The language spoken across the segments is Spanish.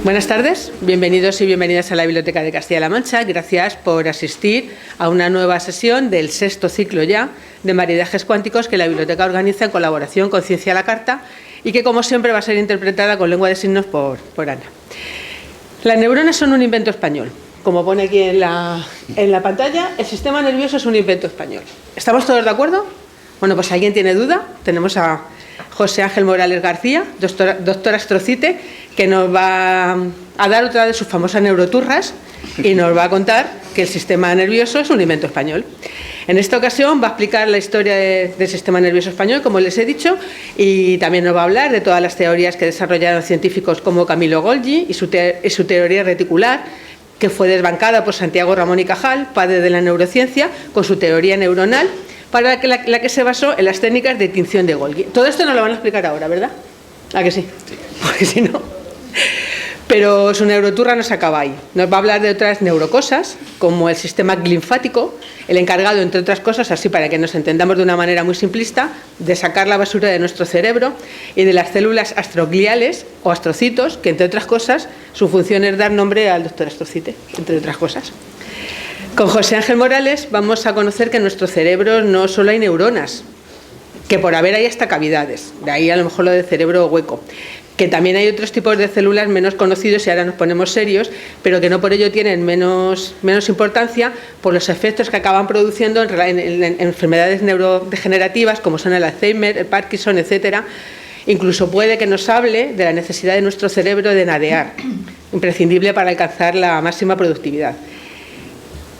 Buenas tardes, bienvenidos y bienvenidas a la Biblioteca de Castilla-La Mancha. Gracias por asistir a una nueva sesión del sexto ciclo ya de maridajes cuánticos que la Biblioteca organiza en colaboración con Ciencia a la Carta y que, como siempre, va a ser interpretada con lengua de signos por Ana. Las neuronas son un invento español. Como pone aquí en la pantalla, el sistema nervioso es un invento español. ¿Estamos todos de acuerdo? Bueno, pues ¿alguien tiene duda? Tenemos a José Ángel Morales García, doctor Astrocite, que nos va a dar otra de sus famosas neuroturras y nos va a contar que el sistema nervioso es un invento español. En esta ocasión va a explicar la historia del sistema nervioso español, como les he dicho, y también nos va a hablar de todas las teorías que desarrollaron científicos como Camilo Golgi y su teoría reticular, que fue desbancada por Santiago Ramón y Cajal, padre de la neurociencia, con su teoría neuronal, para la que se basó en las técnicas de tinción de Golgi. Todo esto nos lo van a explicar ahora, ¿verdad? ¿A que sí? Sí. Porque si no... Pero su neuroturra no se acaba ahí. Nos va a hablar de otras neurocosas, como el sistema linfático, el encargado, entre otras cosas, así para que nos entendamos de una manera muy simplista, de sacar la basura de nuestro cerebro, y de las células astrogliales o astrocitos, que, entre otras cosas, su función es dar nombre al doctor Astrocite, entre otras cosas. Con José Ángel Morales vamos a conocer que en nuestro cerebro no solo hay neuronas, que por haber hay hasta cavidades, de ahí a lo mejor lo de cerebro hueco, que también hay otros tipos de células menos conocidos y ahora nos ponemos serios, pero que no por ello tienen menos importancia por los efectos que acaban produciendo en enfermedades neurodegenerativas como son el Alzheimer, el Parkinson, etcétera. Incluso puede que nos hable de la necesidad de nuestro cerebro de nadear, imprescindible para alcanzar la máxima productividad.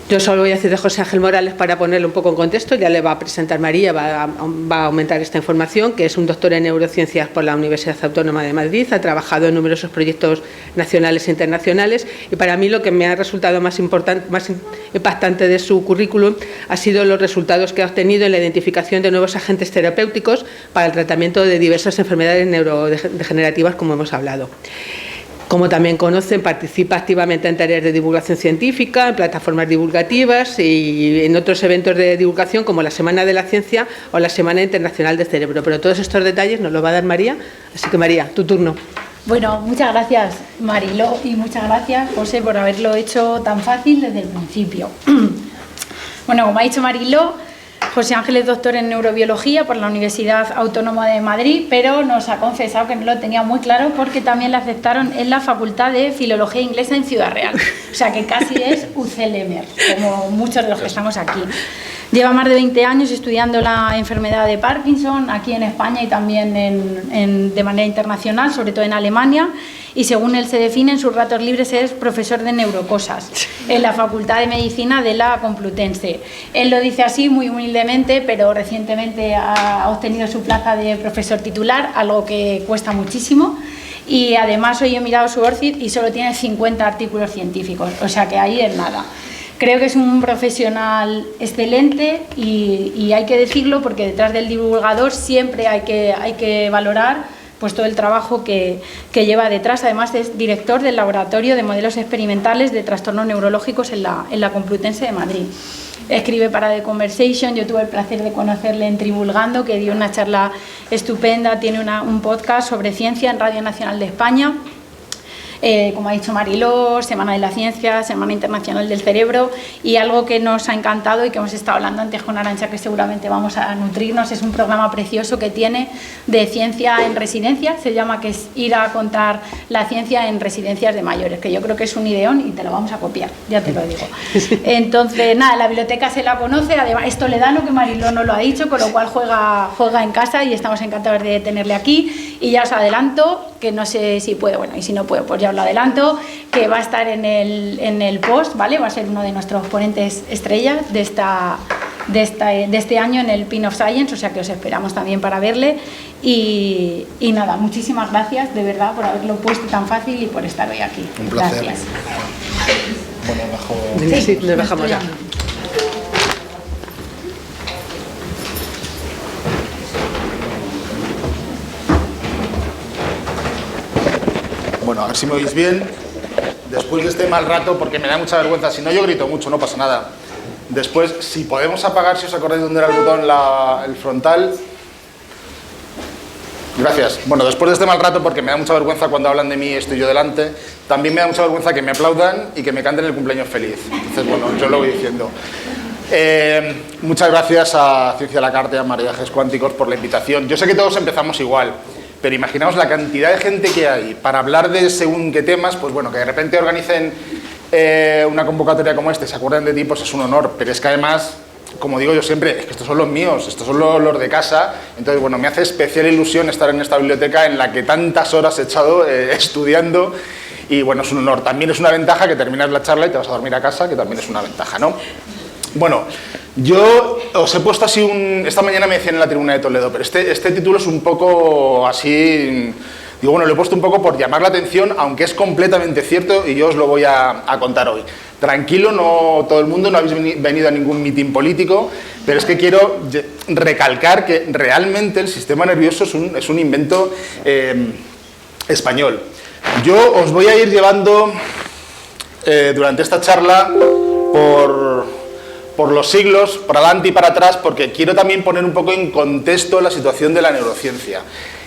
Yo solo voy a decir de José Ángel Morales para ponerlo un poco en contexto, ya le va a presentar María, va a aumentar esta información, que es un doctor en neurociencias por la Universidad Autónoma de Madrid, ha trabajado en numerosos proyectos nacionales e internacionales y para mí lo que me ha resultado más impactante de su currículum ha sido los resultados que ha obtenido en la identificación de nuevos agentes terapéuticos para el tratamiento de diversas enfermedades neurodegenerativas, como hemos hablado. Como también conocen, participa activamente en tareas de divulgación científica, en plataformas divulgativas y en otros eventos de divulgación como la Semana de la Ciencia o la Semana Internacional del Cerebro. Pero todos estos detalles nos los va a dar María, así que María, tu turno. Bueno, muchas gracias Mariló y muchas gracias José por haberlo hecho tan fácil desde el principio. Bueno, como ha dicho Mariló, José Ángel es doctor en neurobiología por la Universidad Autónoma de Madrid, pero nos ha confesado que no lo tenía muy claro porque también le aceptaron en la Facultad de Filología Inglesa en Ciudad Real. O sea que casi es UCLM, como muchos de los que estamos aquí. Lleva más de 20 años estudiando la enfermedad de Parkinson aquí en España y también de manera internacional, sobre todo en Alemania. Y según él se define, en sus ratos libres es profesor de neurocosas en la Facultad de Medicina de la Complutense. Él lo dice así muy humildemente, pero recientemente ha obtenido su plaza de profesor titular, algo que cuesta muchísimo. Y además hoy he mirado su ORCID y solo tiene 50 artículos científicos, o sea que ahí es nada. Creo que es un profesional excelente y hay que decirlo porque detrás del divulgador siempre hay que valorar pues todo el trabajo que lleva detrás. Además es director del Laboratorio de Modelos Experimentales de Trastornos Neurológicos en la Complutense de Madrid. Escribe para The Conversation, yo tuve el placer de conocerle en Tribulgando, que dio una charla estupenda, tiene un podcast sobre ciencia en Radio Nacional de España. Como ha dicho Mariló, Semana de la Ciencia, Semana Internacional del Cerebro, y algo que nos ha encantado y que hemos estado hablando antes con Arantxa, que seguramente vamos a nutrirnos, es un programa precioso que tiene de ciencia en residencia, se llama, que es ir a contar la ciencia en residencias de mayores, que yo creo que es un ideón y te lo vamos a copiar, ya te lo digo. Entonces, nada, la biblioteca se la conoce, además es toledano, que Mariló no lo ha dicho, con lo cual juega en casa y estamos encantados de tenerle aquí. Y ya os adelanto, que no sé si puedo, bueno, y si no puedo, pues ya os lo adelanto, que va a estar en el post, ¿vale? Va a ser uno de nuestros ponentes estrellas de este año en el Pin of Science, o sea que os esperamos también para verle. Y nada, muchísimas gracias de verdad por haberlo puesto tan fácil y por estar hoy aquí. Un placer. Gracias. Bueno, Sí, nos bajamos ya. Bueno, a ver si me oís bien. Después de este mal rato, porque me da mucha vergüenza, si no yo grito mucho, no pasa nada. Después, si podemos apagar, si os acordáis dónde era el botón, el frontal. Gracias. Bueno, después de este mal rato, porque me da mucha vergüenza cuando hablan de mí, estoy yo delante, también me da mucha vergüenza que me aplaudan y que me canten el cumpleaños feliz. Entonces, bueno, yo lo voy diciendo. Muchas gracias a Ciencia a la Carta y a Maridajes Cuánticos por la invitación. Yo sé que todos empezamos igual, pero imaginaos la cantidad de gente que hay para hablar de según qué temas, pues bueno, que de repente organicen una convocatoria como esta y se acuerden de ti, pues es un honor. Pero es que además, como digo yo siempre, es que estos son los míos, estos son los de casa. Entonces, bueno, me hace especial ilusión estar en esta biblioteca en la que tantas horas he echado estudiando. Y bueno, es un honor. También es una ventaja que terminas la charla y te vas a dormir a casa, que también es una ventaja, ¿no? Bueno, yo os he puesto así esta mañana me decían en la tribuna de Toledo, pero este título es un poco así. Digo, bueno, lo he puesto un poco por llamar la atención, aunque es completamente cierto y yo os lo voy a contar hoy. Tranquilo, no todo el mundo, no habéis venido a ningún mitin político, pero es que quiero recalcar que realmente el sistema nervioso es un invento español. Yo os voy a ir llevando durante esta charla por los siglos, para adelante y para atrás, porque quiero también poner un poco en contexto la situación de la neurociencia.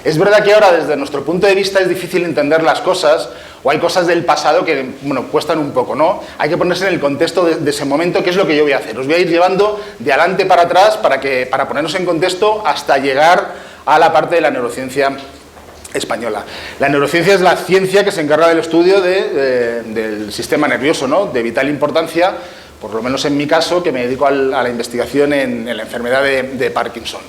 Es verdad que ahora, desde nuestro punto de vista, es difícil entender las cosas, o hay cosas del pasado que, bueno, cuestan un poco, ¿no? Hay que ponerse en el contexto de ese momento, que es lo que yo voy a hacer. Os voy a ir llevando de adelante para atrás para ponernos en contexto hasta llegar a la parte de la neurociencia española. La neurociencia es la ciencia que se encarga del estudio del sistema nervioso, ¿no? De vital importancia, por lo menos en mi caso, que me dedico a la investigación en la enfermedad de Parkinson.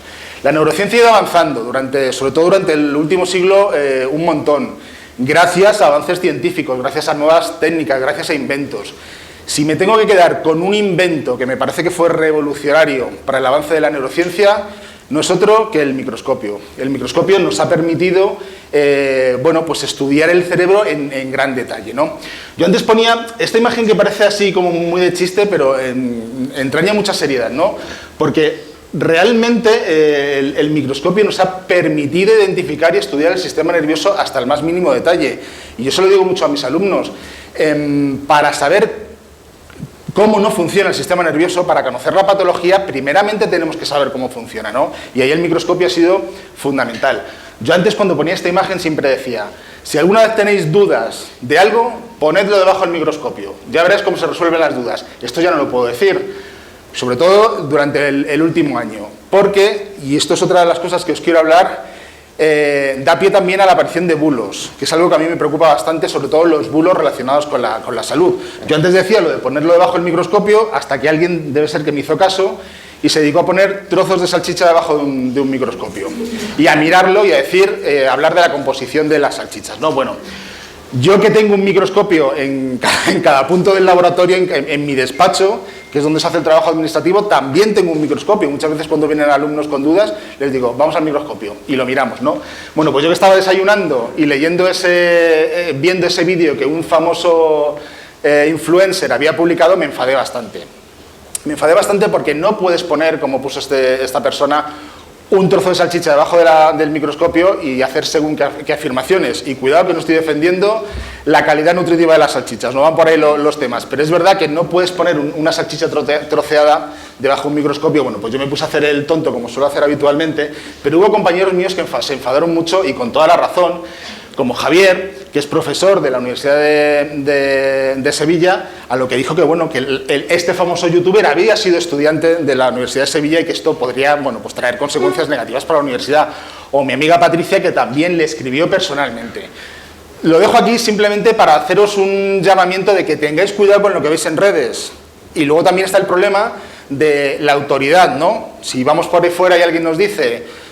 La neurociencia ha ido avanzando, sobre todo durante el último siglo, un montón, gracias a avances científicos, gracias a nuevas técnicas, gracias a inventos. Si me tengo que quedar con un invento que me parece que fue revolucionario para el avance de la neurociencia, no es otro que el microscopio. El microscopio nos ha permitido bueno, pues estudiar el cerebro en gran detalle, ¿no? Yo antes ponía esta imagen que parece así como muy de chiste, pero entraña mucha seriedad, ¿no? Porque realmente el microscopio nos ha permitido identificar y estudiar el sistema nervioso hasta el más mínimo detalle. Y yo se lo digo mucho a mis alumnos. Para saber cómo no funciona el sistema nervioso, para conocer la patología, primeramente tenemos que saber cómo funciona, ¿no? Y ahí el microscopio ha sido fundamental. Yo antes, cuando ponía esta imagen, siempre decía, si alguna vez tenéis dudas de algo, ponedlo debajo del microscopio. Ya veréis cómo se resuelven las dudas. Esto ya no lo puedo decir, sobre todo durante el último año. Porque, y esto es otra de las cosas que os quiero hablar, da pie también a la aparición de bulos, que es algo que a mí me preocupa bastante, sobre todo los bulos relacionados con la salud. Yo antes decía lo de ponerlo debajo del microscopio, hasta que alguien, debe ser que me hizo caso, y se dedicó a poner trozos de salchicha debajo de un microscopio. Y a mirarlo y a hablar de la composición de las salchichas, ¿no? Bueno, yo que tengo un microscopio en cada punto del laboratorio, en mi despacho, que es donde se hace el trabajo administrativo, también tengo un microscopio. Muchas veces cuando vienen alumnos con dudas, les digo, vamos al microscopio, y lo miramos, ¿no? Bueno, pues yo que estaba desayunando y viendo ese vídeo que un famoso influencer había publicado, me enfadé bastante. Me enfadé bastante porque no puedes poner, como puso esta persona, un trozo de salchicha debajo del microscopio y hacer según qué afirmaciones. Y cuidado que no estoy defendiendo la calidad nutritiva de las salchichas, no van por ahí los temas. Pero es verdad que no puedes poner una salchicha troceada debajo de un microscopio. Bueno, pues yo me puse a hacer el tonto, como suelo hacer habitualmente, pero hubo compañeros míos que se enfadaron mucho y con toda la razón, como Javier, que es profesor de la Universidad de Sevilla, a lo que dijo que, bueno, que este famoso youtuber había sido estudiante de la Universidad de Sevilla y que esto podría, bueno, pues traer consecuencias negativas para la universidad. O mi amiga Patricia, que también le escribió personalmente. Lo dejo aquí simplemente para haceros un llamamiento de que tengáis cuidado con lo que veis en redes. Y luego también está el problema de la autoridad, ¿no? Si vamos por ahí fuera y alguien nos dice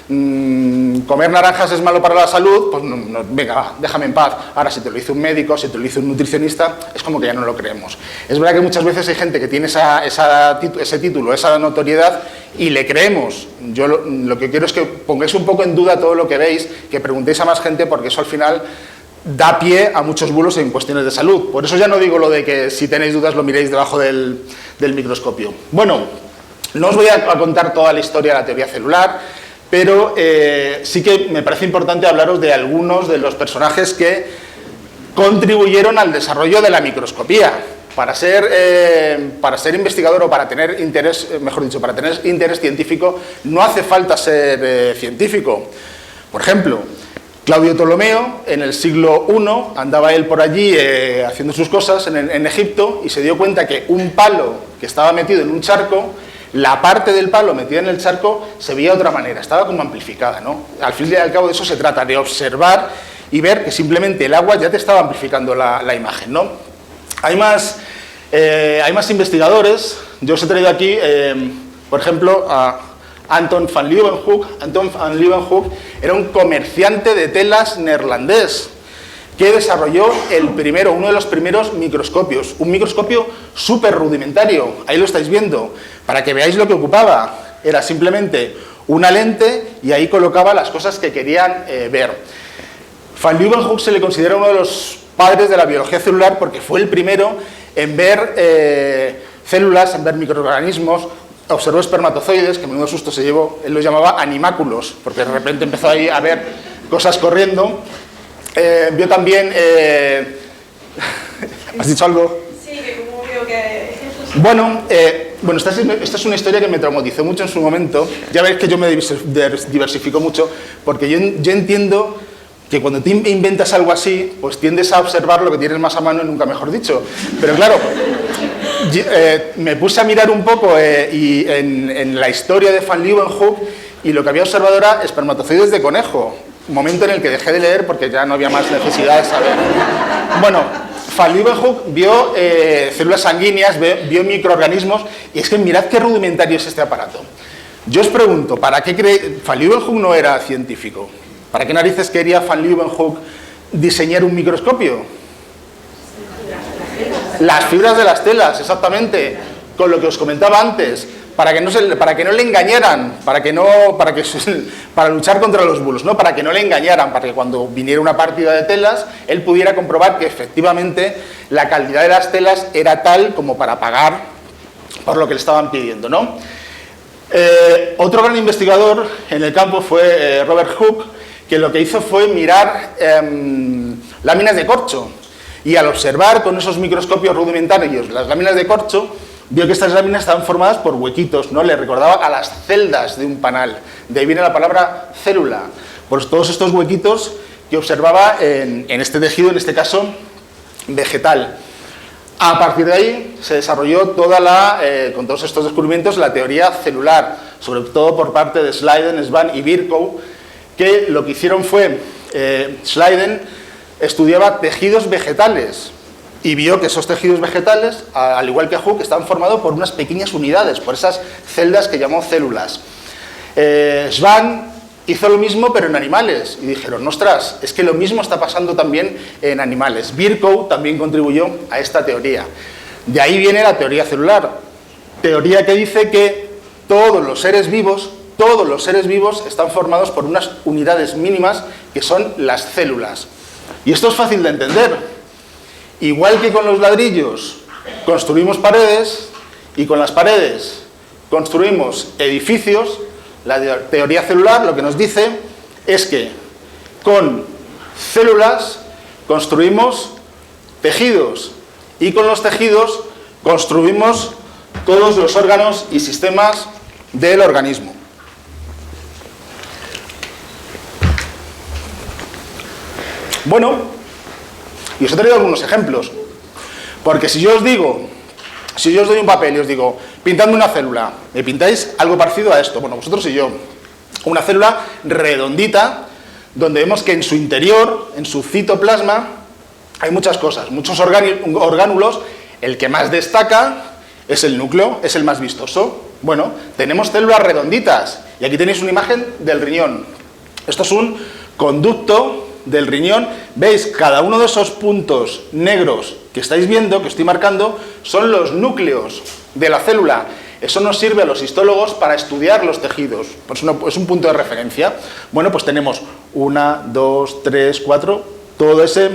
comer naranjas es malo para la salud, pues venga, va, déjame en paz. Ahora, si te lo dice un médico, si te lo dice un nutricionista, es como que ya no lo creemos. Es verdad que muchas veces hay gente que tiene ese título, esa notoriedad, y le creemos. Yo lo que quiero es que pongáis un poco en duda todo lo que veis, que preguntéis a más gente, porque eso al final da pie a muchos bulos en cuestiones de salud. Por eso ya no digo lo de que si tenéis dudas lo miréis debajo del microscopio. Bueno, no os voy a contar toda la historia de la teoría celular, pero sí que me parece importante hablaros de algunos de los personajes que contribuyeron al desarrollo de la microscopía. Para ser investigador o para tener interés, mejor dicho, para tener interés científico, no hace falta ser científico. Por ejemplo, Claudio Ptolomeo, en el siglo I, andaba él por allí haciendo sus cosas en Egipto y se dio cuenta que un palo que estaba metido en un charco, la parte del palo metida en el charco se veía de otra manera, estaba como amplificada, ¿no? Al fin y al cabo de eso se trata, de observar y ver que simplemente el agua ya te estaba amplificando la imagen, ¿no? Hay más investigadores. Yo os he traído aquí, por ejemplo, a Anton van Leeuwenhoek. Anton van Leeuwenhoek era un comerciante de telas neerlandés que desarrolló uno de los primeros microscopios, un microscopio súper rudimentario, ahí lo estáis viendo, para que veáis lo que ocupaba. Era simplemente una lente y ahí colocaba las cosas que querían ver. Van Leeuwenhoek se le considera uno de los padres de la biología celular porque fue el primero en ver células, en ver microorganismos. Observó espermatozoides, que menudo susto se llevó, él los llamaba animáculos, porque de repente empezó ahí a ver cosas corriendo. Vio también... ¿Has dicho algo? Sí, que como veo que ejemplos... Bueno, esta es una historia que me traumatizó mucho en su momento. Ya veis que yo me diversifico mucho, porque yo entiendo que cuando tú inventas algo así, pues tiendes a observar lo que tienes más a mano, nunca mejor dicho. Pero claro, me puse a mirar un poco en la historia de Van Leeuwenhoek y lo que había observado era espermatozoides de conejo. Un momento en el que dejé de leer porque ya no había más necesidad de saber. Bueno, Van Leeuwenhoek vio células sanguíneas, vio microorganismos, y es que mirad qué rudimentario es este aparato. Yo os pregunto, ¿para qué Van Leeuwenhoek no era científico? ¿Para qué narices quería Van Leeuwenhoek diseñar un microscopio? Las fibras de las telas, exactamente, con lo que os comentaba antes, para que no le engañaran, para luchar contra los bulos, ¿no? Para que no le engañaran, para que cuando viniera una partida de telas, él pudiera comprobar que efectivamente la calidad de las telas era tal como para pagar por lo que le estaban pidiendo, ¿no? Otro gran investigador en el campo fue Robert Hooke, que lo que hizo fue mirar láminas de corcho, y al observar con esos microscopios rudimentarios las láminas de corcho, vio que estas láminas estaban formadas por huequitos, ¿no? Le recordaba a las celdas de un panal, de ahí viene la palabra célula, por todos estos huequitos que observaba en este tejido, en este caso vegetal. A partir de ahí se desarrolló con todos estos descubrimientos, la teoría celular, sobre todo por parte de Schleiden, Schwann y Virchow, que lo que hicieron fue, Schleiden estudiaba tejidos vegetales y vio que esos tejidos vegetales, al igual que Hooke, estaban formados por unas pequeñas unidades, por esas celdas que llamó células. Schwann hizo lo mismo pero en animales y dijeron, ostras, es que lo mismo está pasando también en animales. Virchow también contribuyó a esta teoría. De ahí viene la teoría celular, teoría que dice que todos los seres vivos están formados por unas unidades mínimas que son las células. Y esto es fácil de entender. Igual que con los ladrillos construimos paredes y con las paredes construimos edificios, la teoría celular lo que nos dice es que con células construimos tejidos y con los tejidos construimos todos los órganos y sistemas del organismo. Bueno, y os he traído algunos ejemplos, porque si yo os doy un papel y os digo, pintadme una célula, ¿me pintáis algo parecido a esto? Bueno, vosotros y yo, una célula redondita, donde vemos que en su interior, en su citoplasma, hay muchas cosas, muchos orgánulos, el que más destaca es el núcleo, es el más vistoso. Bueno, tenemos células redonditas, y aquí tenéis una imagen del riñón. Esto es un conducto del riñón. Veis, cada uno de esos puntos negros que estáis viendo, que estoy marcando, son los núcleos de la célula. Eso nos sirve a los histólogos para estudiar los tejidos. Pues es un punto de referencia. Bueno, pues tenemos 1, 2, 3, 4, todo ese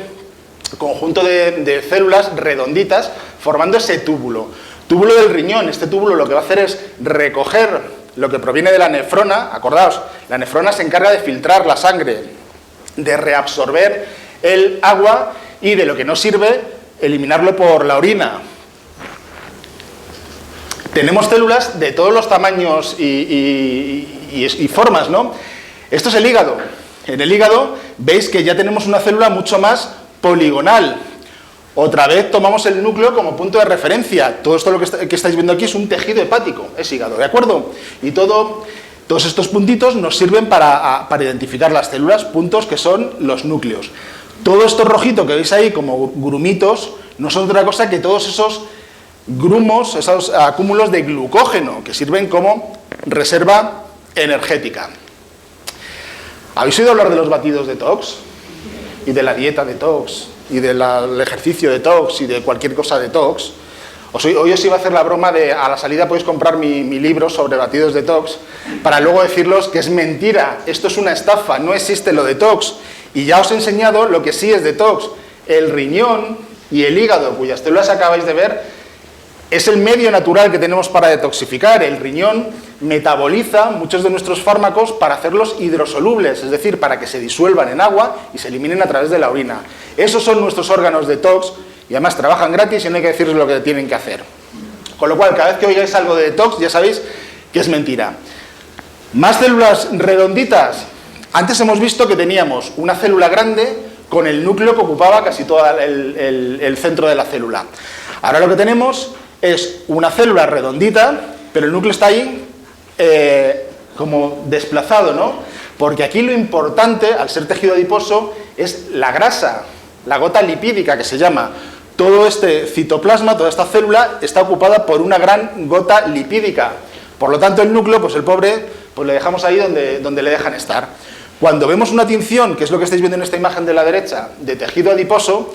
conjunto de células redonditas formando ese túbulo. Túbulo del riñón. Este túbulo lo que va a hacer es recoger lo que proviene de la nefrona. Acordaos, la nefrona se encarga de filtrar la sangre, de reabsorber el agua y de lo que no sirve, eliminarlo por la orina. Tenemos células de todos los tamaños y formas, ¿no? Esto es el hígado. En el hígado veis que ya tenemos una célula mucho más poligonal. Otra vez tomamos el núcleo como punto de referencia. Todo esto que estáis viendo aquí es un tejido hepático, es hígado, ¿de acuerdo? Y todos estos puntitos nos sirven para identificar las células, puntos que son los núcleos. Todo esto rojito que veis ahí como grumitos no son otra cosa que todos esos grumos, esos acúmulos de glucógeno que sirven como reserva energética. ¿Habéis oído hablar de los batidos detox? Y de la dieta detox, y del ejercicio detox, y de cualquier cosa detox. Hoy os iba a hacer la broma de a la salida podéis comprar mi libro sobre batidos detox, para luego deciros que es mentira, esto es una estafa, no existe lo detox. Y ya os he enseñado lo que sí es detox. El riñón y el hígado, cuyas células acabáis de ver, es el medio natural que tenemos para detoxificar. El riñón metaboliza muchos de nuestros fármacos para hacerlos hidrosolubles, es decir, para que se disuelvan en agua y se eliminen a través de la orina. Esos son nuestros órganos detox y además trabajan gratis y no hay que decirles lo que tienen que hacer. Con lo cual, cada vez que oigáis algo de detox, ya sabéis que es mentira. Más células redonditas. Antes hemos visto que teníamos una célula grande con el núcleo que ocupaba casi todo el centro de la célula. Ahora lo que tenemos es una célula redondita, pero el núcleo está ahí como desplazado, ¿no? Porque aquí lo importante, al ser tejido adiposo, es la grasa, la gota lipídica que se llama. Todo este citoplasma, toda esta célula, está ocupada por una gran gota lipídica. Por lo tanto, el núcleo, pues el pobre, pues le dejamos ahí donde le dejan estar. Cuando vemos una tinción, que es lo que estáis viendo en esta imagen de la derecha, de tejido adiposo,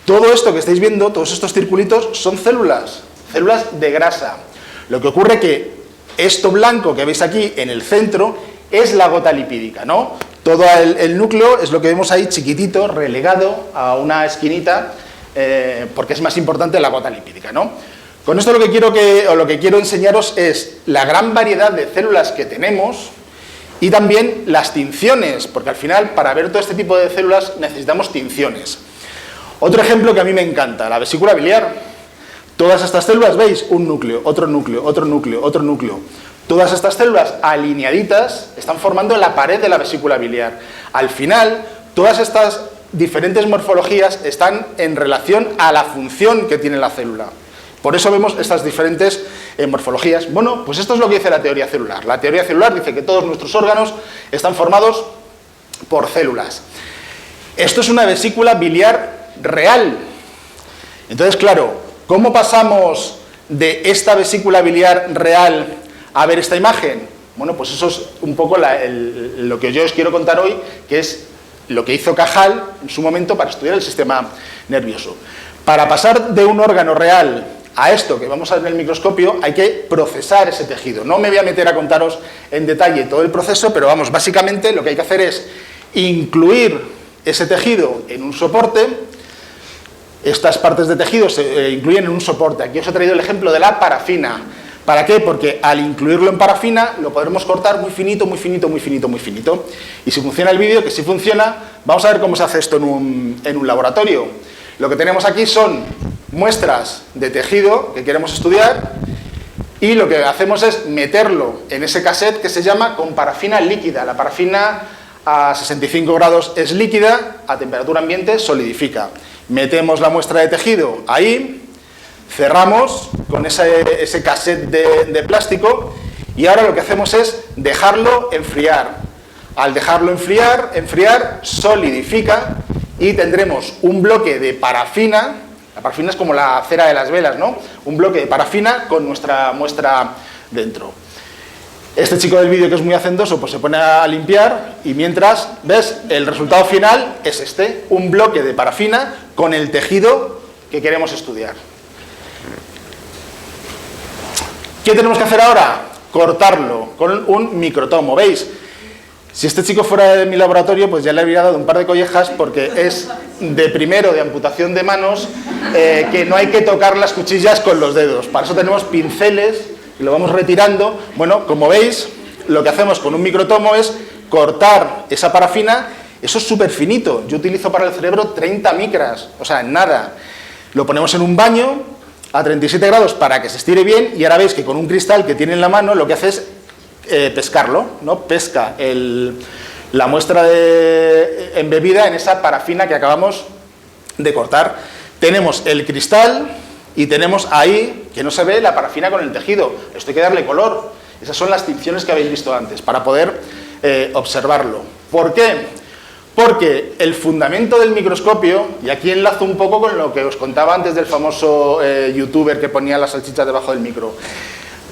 todo esto que estáis viendo, todos estos circulitos, son células de grasa. Lo que ocurre que esto blanco que veis aquí en el centro es la gota lipídica, ¿no? Todo el núcleo es lo que vemos ahí chiquitito, relegado a una esquinita, porque es más importante la gota lipídica, ¿no? Con esto lo que quiero enseñaros es la gran variedad de células que tenemos y también las tinciones, porque al final para ver todo este tipo de células necesitamos tinciones. Otro ejemplo que a mí me encanta, la vesícula biliar. Todas estas células, ¿veis? Un núcleo, otro núcleo, otro núcleo, otro núcleo. Todas estas células alineaditas están formando la pared de la vesícula biliar. Al final, todas estas diferentes morfologías están en relación a la función que tiene la célula. Por eso vemos estas diferentes morfologías. Bueno, pues esto es lo que dice la teoría celular. La teoría celular dice que todos nuestros órganos están formados por células. Esto es una vesícula biliar real. Entonces, claro, ¿cómo pasamos de esta vesícula biliar real a ver esta imagen? Bueno, pues eso es un poco lo que yo os quiero contar hoy, que es lo que hizo Cajal en su momento para estudiar el sistema nervioso. Para pasar de un órgano real a esto que vamos a ver en el microscopio, hay que procesar ese tejido. No me voy a meter a contaros en detalle todo el proceso, pero vamos, básicamente lo que hay que hacer es incluir ese tejido en un soporte. Estas partes de tejido se incluyen en un soporte. Aquí os he traído el ejemplo de la parafina. ¿Para qué? Porque al incluirlo en parafina lo podremos cortar muy finito, muy finito, muy finito, muy finito. Y si funciona el vídeo, que sí funciona, vamos a ver cómo se hace esto en un laboratorio. Lo que tenemos aquí son muestras de tejido que queremos estudiar y lo que hacemos es meterlo en ese cassette que se llama con parafina líquida. La parafina a 65 grados es líquida, a temperatura ambiente solidifica. Metemos la muestra de tejido ahí, cerramos con ese cassette de plástico y ahora lo que hacemos es dejarlo enfriar. Al dejarlo enfriar, solidifica y tendremos un bloque de parafina. La parafina es como la cera de las velas, ¿no? Un bloque de parafina con nuestra muestra dentro. Este chico del vídeo, que es muy hacendoso, pues se pone a limpiar y mientras, ¿ves? El resultado final es este, un bloque de parafina con el tejido que queremos estudiar. ¿Qué tenemos que hacer ahora? Cortarlo con un microtomo, ¿veis? Si este chico fuera de mi laboratorio, pues ya le habría dado un par de collejas porque es de primero de amputación de manos, que no hay que tocar las cuchillas con los dedos. Para eso tenemos pinceles y lo vamos retirando. Bueno, como veis, lo que hacemos con un microtomo es cortar esa parafina. Eso es súper finito. Yo utilizo para el cerebro 30 micras, o sea, nada. Lo ponemos en un baño a 37 grados para que se estire bien y ahora veis que con un cristal que tiene en la mano lo que hace es pescarlo, ¿no? Pesca la muestra embebida en esa parafina que acabamos de cortar. Tenemos el cristal y tenemos ahí, que no se ve, la parafina con el tejido. Esto hay que darle color. Esas son las tinciones que habéis visto antes, para poder observarlo. ¿Por qué? Porque el fundamento del microscopio, y aquí enlazo un poco con lo que os contaba antes del famoso youtuber que ponía las salchichas debajo del micro.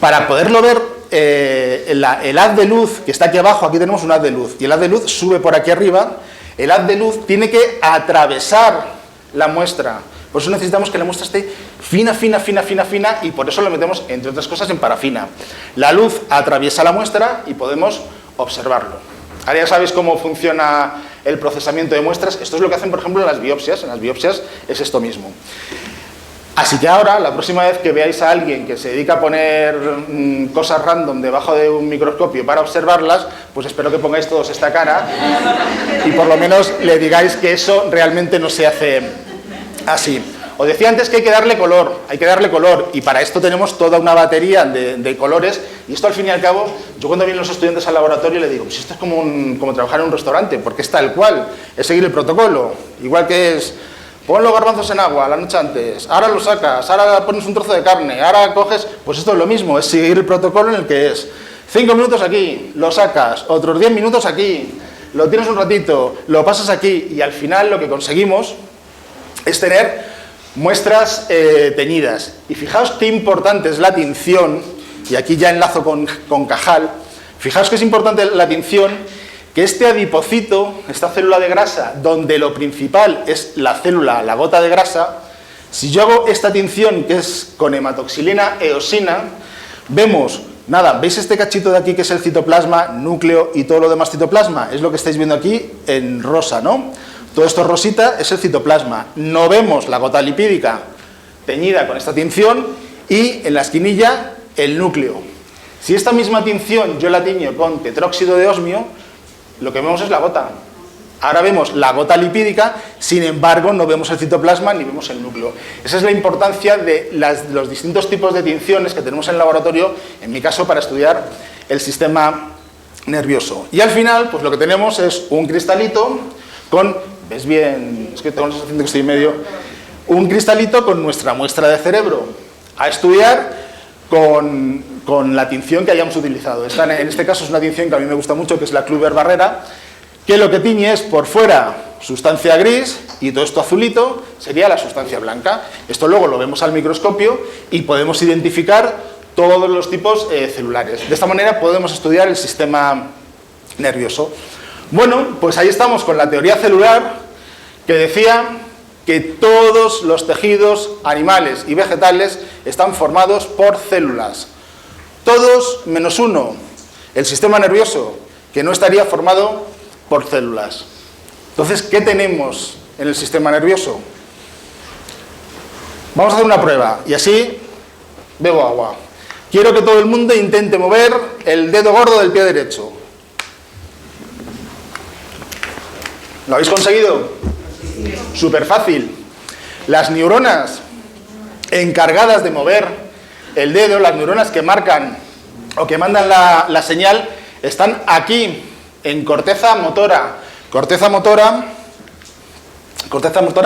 Para poderlo ver, el haz de luz que está aquí abajo, aquí tenemos un haz de luz, y el haz de luz sube por aquí arriba. El haz de luz tiene que atravesar la muestra. Por eso necesitamos que la muestra esté fina, fina, fina, fina, fina, y por eso lo metemos, entre otras cosas, en parafina. La luz atraviesa la muestra y podemos observarlo. Ahora ya sabéis cómo funciona el procesamiento de muestras. Esto es lo que hacen, por ejemplo, en las biopsias. En las biopsias es esto mismo. Así que ahora, la próxima vez que veáis a alguien que se dedica a poner cosas random debajo de un microscopio para observarlas, pues espero que pongáis todos esta cara y por lo menos le digáis que eso realmente no se hace así. Os decía antes que hay que darle color, y para esto tenemos toda una batería de colores, y esto al fin y al cabo, yo cuando vienen los estudiantes al laboratorio les digo, pues esto es como trabajar en un restaurante, porque es tal cual, es seguir el protocolo, igual que es, pon los garbanzos en agua la noche antes, ahora los sacas, ahora pones un trozo de carne, ahora coges, pues esto es lo mismo, es seguir el protocolo en el que es 5 minutos aquí, lo sacas, otros 10 minutos aquí, lo tienes un ratito, lo pasas aquí, y al final lo que conseguimos es tener muestras teñidas. Y fijaos qué importante es la tinción, y aquí ya enlazo con Cajal. Fijaos que es importante la tinción, que este adipocito, esta célula de grasa, donde lo principal es la célula, la gota de grasa, si yo hago esta tinción, que es con hematoxilina eosina, vemos, nada, ¿veis este cachito de aquí que es el citoplasma, núcleo y todo lo demás citoplasma? Es lo que estáis viendo aquí en rosa, ¿no? Todo esto rosita es el citoplasma. No vemos la gota lipídica teñida con esta tinción y en la esquinilla el núcleo. Si esta misma tinción yo la tiño con tetróxido de osmio, lo que vemos es la gota. Ahora vemos la gota lipídica, sin embargo no vemos el citoplasma ni vemos el núcleo. Esa es la importancia de los distintos tipos de tinciones que tenemos en el laboratorio, en mi caso para estudiar el sistema nervioso. Y al final, pues lo que tenemos es un cristalito con... ¿Ves bien? Es que tengo la sensación de que estoy en medio. Un cristalito con nuestra muestra de cerebro a estudiar con la tinción que hayamos utilizado. En este caso es una tinción que a mí me gusta mucho, que es la Kluber Barrera, que lo que tiñe es por fuera sustancia gris y todo esto azulito sería la sustancia blanca. Esto luego lo vemos al microscopio y podemos identificar todos los tipos celulares. De esta manera podemos estudiar el sistema nervioso. Bueno, pues ahí estamos con la teoría celular, que decía que todos los tejidos animales y vegetales están formados por células. Todos menos uno, el sistema nervioso, que no estaría formado por células. Entonces, ¿qué tenemos en el sistema nervioso? Vamos a hacer una prueba, y así bebo agua. Quiero que todo el mundo intente mover el dedo gordo del pie derecho. ¿Lo habéis conseguido? Súper fácil. Las neuronas encargadas de mover el dedo, las neuronas que marcan o que mandan la señal, están aquí, en corteza motora. Corteza motora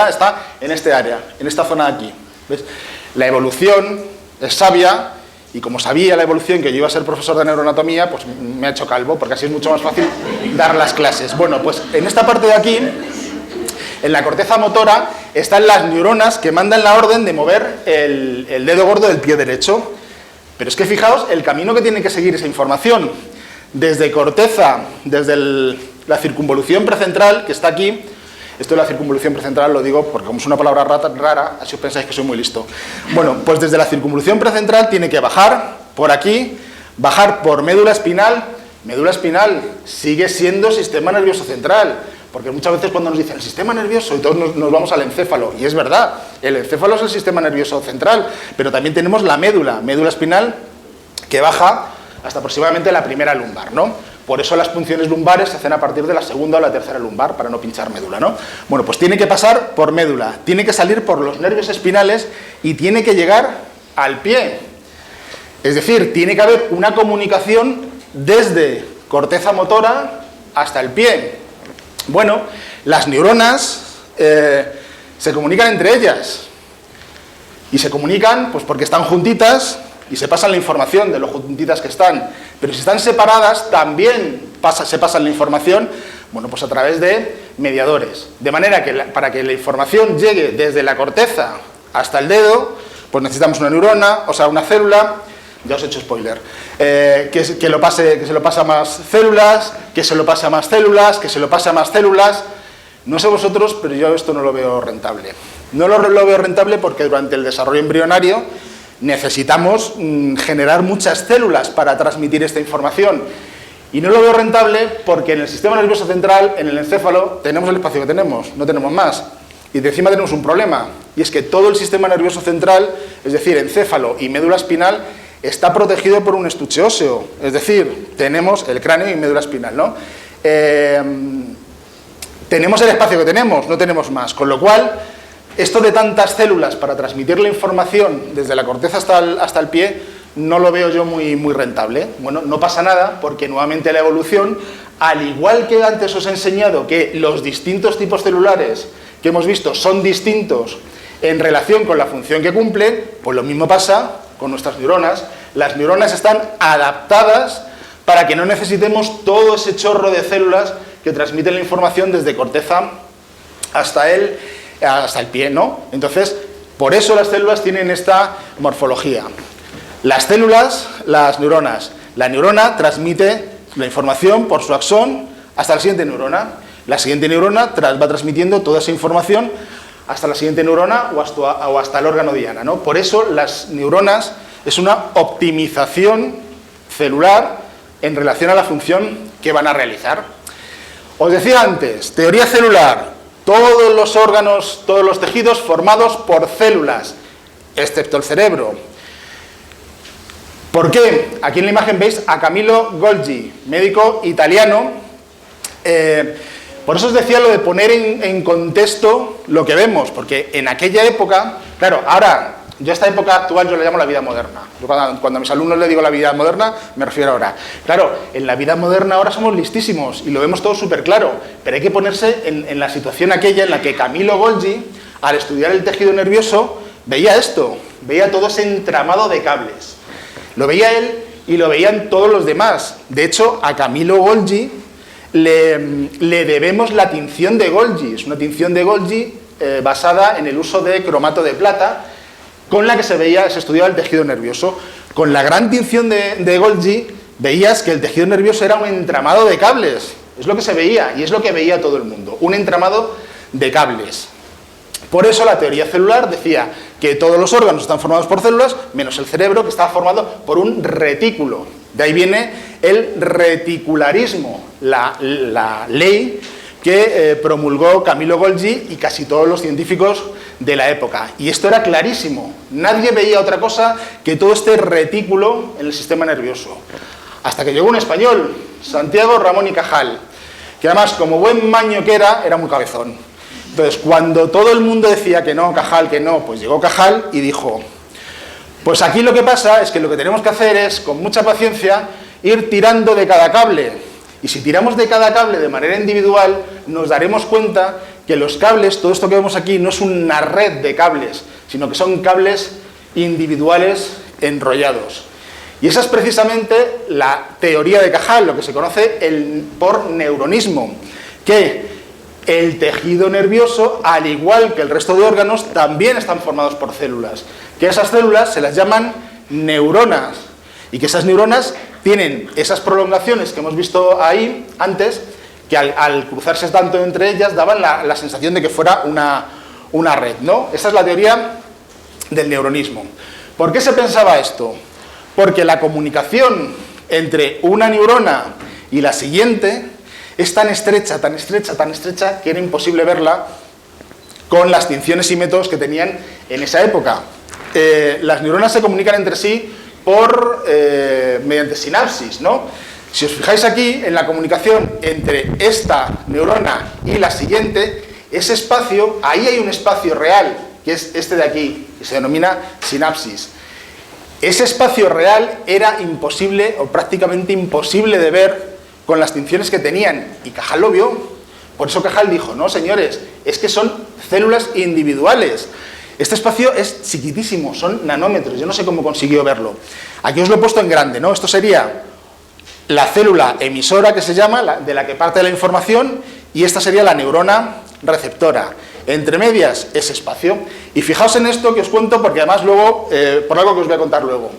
está en este área, en esta zona de aquí. ¿Ves? La evolución es sabia, y como sabía la evolución que yo iba a ser profesor de neuroanatomía, pues me ha hecho calvo, porque así es mucho más fácil dar las clases. Bueno, pues en esta parte de aquí, en la corteza motora, están las neuronas que mandan la orden de mover el dedo gordo del pie derecho. Pero es que fijaos el camino que tiene que seguir esa información. Desde corteza, desde la circunvolución precentral, que está aquí. Esto de la circunvolución precentral lo digo porque como es una palabra rara, así os pensáis que soy muy listo. Bueno, pues desde la circunvolución precentral tiene que bajar por aquí, bajar por médula espinal. Médula espinal sigue siendo sistema nervioso central, porque muchas veces cuando nos dicen el sistema nervioso y todos nos vamos al encéfalo, y es verdad, el encéfalo es el sistema nervioso central, pero también tenemos la médula espinal, que baja hasta aproximadamente la primera lumbar, ¿no? Por eso las punciones lumbares se hacen a partir de la segunda o la tercera lumbar, para no pinchar médula, ¿no? Bueno, pues tiene que pasar por médula, tiene que salir por los nervios espinales y tiene que llegar al pie. Es decir, tiene que haber una comunicación desde corteza motora hasta el pie. Bueno, las neuronas se comunican entre ellas. Y se comunican pues porque están juntitas y se pasan la información de lo juntitas que están. Pero si están separadas, también se pasan la información, bueno, pues a través de mediadores. De manera que para que la información llegue desde la corteza hasta el dedo, pues necesitamos una neurona, o sea, una célula, ya os he hecho spoiler, que se lo pase a más células, que se lo pase a más células, que se lo pase a más células. No sé vosotros, pero yo esto no lo veo rentable. No lo veo rentable porque durante el desarrollo embrionario necesitamos generar muchas células para transmitir esta información. Y no lo veo rentable porque en el sistema nervioso central, en el encéfalo, tenemos el espacio que tenemos, no tenemos más. Y de encima tenemos un problema, y es que todo el sistema nervioso central, es decir, encéfalo y médula espinal, está protegido por un estuche óseo. Es decir, tenemos el cráneo y médula espinal, ¿no? Tenemos el espacio que tenemos, no tenemos más. Con lo cual, esto de tantas células para transmitir la información desde la corteza hasta el pie, no lo veo yo muy rentable. Bueno, no pasa nada, porque nuevamente la evolución, al igual que antes os he enseñado que los distintos tipos celulares que hemos visto son distintos en relación con la función que cumplen, pues lo mismo pasa con nuestras neuronas. Las neuronas están adaptadas para que no necesitemos todo ese chorro de células que transmiten la información desde corteza hasta el pie, ¿no? Entonces, por eso las células tienen esta morfología. Las células, las neuronas. La neurona transmite la información por su axón hasta la siguiente neurona. La siguiente neurona va transmitiendo toda esa información hasta la siguiente neurona o hasta el órgano diana, ¿no? Por eso las neuronas es una optimización celular en relación a la función que van a realizar. Os decía antes, teoría celular, todos los órganos, todos los tejidos formados por células, excepto el cerebro. ¿Por qué? Aquí en la imagen veis a Camillo Golgi, médico italiano. Por eso os decía lo de poner en contexto lo que vemos, porque en aquella época, claro, ahora, yo a esta época actual yo le llamo la vida moderna. Yo cuando a mis alumnos les digo la vida moderna, me refiero ahora. Claro, en la vida moderna ahora somos listísimos y lo vemos todo súper claro, pero hay que ponerse en la situación aquella en la que Camillo Golgi, al estudiar el tejido nervioso, veía esto, veía todo ese entramado de cables. Lo veía él y lo veían todos los demás. De hecho, a Camillo Golgi le debemos la tinción de Golgi. Es una tinción de Golgi basada en el uso de cromato de plata, con la que se estudiaba el tejido nervioso. Con la gran tinción de Golgi veías que el tejido nervioso era un entramado de cables. Es lo que se veía y es lo que veía todo el mundo, un entramado de cables. Por eso la teoría celular decía que todos los órganos están formados por células, menos el cerebro, que estaba formado por un retículo. De ahí viene el reticularismo, la ley que promulgó Camillo Golgi y casi todos los científicos de la época. Y esto era clarísimo. Nadie veía otra cosa que todo este retículo en el sistema nervioso. Hasta que llegó un español, Santiago Ramón y Cajal, que además, como buen maño que era muy cabezón. Entonces, cuando todo el mundo decía que no, Cajal, que no, pues llegó Cajal y dijo: pues aquí lo que pasa es que lo que tenemos que hacer es, con mucha paciencia, ir tirando de cada cable. Y si tiramos de cada cable de manera individual, nos daremos cuenta que los cables, todo esto que vemos aquí, no es una red de cables, sino que son cables individuales enrollados. Y esa es precisamente la teoría de Cajal, lo que se conoce por neuronismo, que el tejido nervioso, al igual que el resto de órganos, también están formados por células. Que esas células se las llaman neuronas. Y que esas neuronas tienen esas prolongaciones que hemos visto ahí antes, que al cruzarse tanto entre ellas daban la sensación de que fuera una red, ¿no? Esa es la teoría del neuronismo. ¿Por qué se pensaba esto? Porque la comunicación entre una neurona y la siguiente es tan estrecha, tan estrecha, tan estrecha, que era imposible verla con las tinciones y métodos que tenían en esa época. Las neuronas se comunican entre sí mediante sinapsis, ¿no? Si os fijáis aquí, en la comunicación entre esta neurona y la siguiente, ese espacio, ahí hay un espacio real, que es este de aquí, que se denomina sinapsis. Ese espacio real era imposible o prácticamente imposible de ver con las tinciones que tenían, y Cajal lo vio. Por eso Cajal dijo, no señores, es que son células individuales. Este espacio es chiquitísimo, son nanómetros, yo no sé cómo consiguió verlo. Aquí os lo he puesto en grande, ¿no? Esto sería la célula emisora, que se llama, de la que parte la información, y esta sería la neurona receptora. Entre medias, ese espacio. Y fijaos en esto que os cuento, porque además luego, por algo que os voy a contar luego.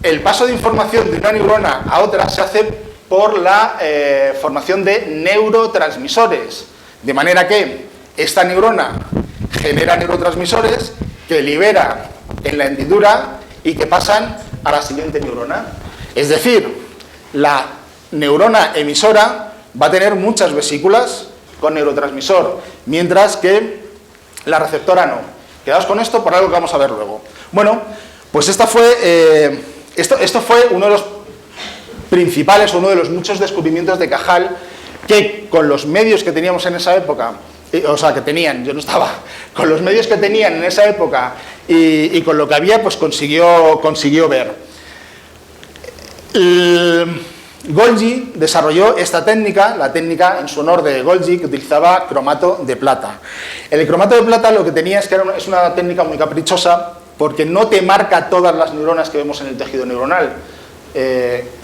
El paso de información de una neurona a otra se hace por la formación de neurotransmisores. De manera que esta neurona genera neurotransmisores que libera en la hendidura y que pasan a la siguiente neurona. Es decir, la neurona emisora va a tener muchas vesículas con neurotransmisor, mientras que la receptora no. Quedaos con esto por algo que vamos a ver luego. Bueno, pues esto fue uno de los principales, uno de los muchos descubrimientos de Cajal, que con los medios que teníamos en esa época, o sea, que tenían, yo no estaba, con los medios que tenían en esa época y con lo que había, pues consiguió ver. Golgi desarrolló esta técnica, la técnica en su honor de Golgi, que utilizaba cromato de plata. El cromato de plata lo que tenía es que es una técnica muy caprichosa, porque no te marca todas las neuronas que vemos en el tejido neuronal.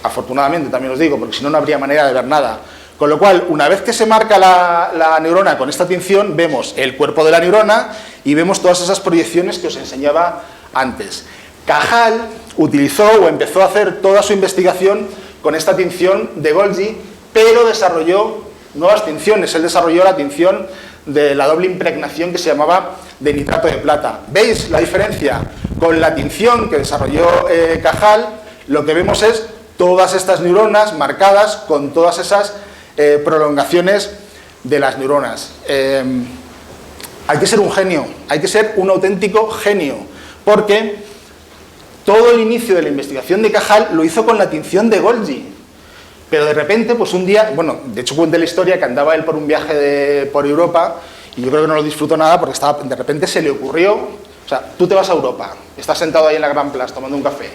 Afortunadamente, también os digo, porque si no, no habría manera de ver nada. Con lo cual, una vez que se marca la neurona con esta tinción, vemos el cuerpo de la neurona y vemos todas esas proyecciones que os enseñaba antes. Cajal utilizó o empezó a hacer toda su investigación con esta tinción de Golgi, pero desarrolló nuevas tinciones. Él desarrolló la tinción de la doble impregnación que se llamaba de nitrato de plata. ¿Veis la diferencia? Con la tinción que desarrolló Cajal, lo que vemos es todas estas neuronas marcadas con todas esas prolongaciones de las neuronas. Hay que ser un genio, hay que ser un auténtico genio, porque todo el inicio de la investigación de Cajal lo hizo con la tinción de Golgi. Pero de repente, pues un día, bueno, de hecho cuenta la historia que andaba él por un viaje por Europa, y yo creo que no lo disfrutó nada porque de repente se le ocurrió, o sea, tú te vas a Europa, estás sentado ahí en la Gran Plaza tomando un café,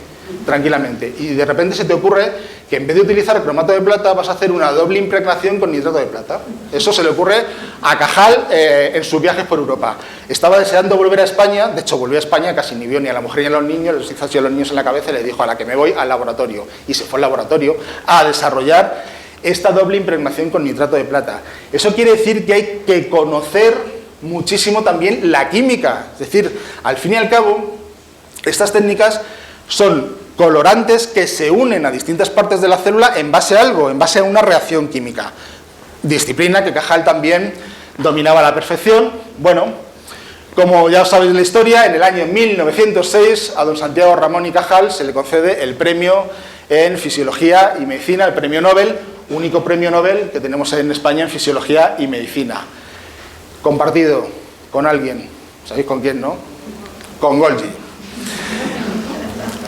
tranquilamente, y de repente se te ocurre que en vez de utilizar cromato de plata vas a hacer una doble impregnación con nitrato de plata. Eso se le ocurre a Cajal en sus viajes por Europa. Estaba deseando volver a España, de hecho volvió a España, casi ni vio ni a la mujer ni a los niños, les hizo así a los niños en la cabeza y le dijo: a la que me voy al laboratorio. Y se fue al laboratorio a desarrollar esta doble impregnación con nitrato de plata. Eso quiere decir que hay que conocer muchísimo también la química. Es decir, al fin y al cabo, estas técnicas son colorantes que se unen a distintas partes de la célula en base a algo, en base a una reacción química. Disciplina que Cajal también dominaba a la perfección. Bueno, como ya sabéis la historia, en el año 1906 a don Santiago Ramón y Cajal se le concede el premio en Fisiología y Medicina, el premio Nobel, único premio Nobel que tenemos en España en Fisiología y Medicina. Compartido con alguien, ¿sabéis con quién, no? Con Golgi.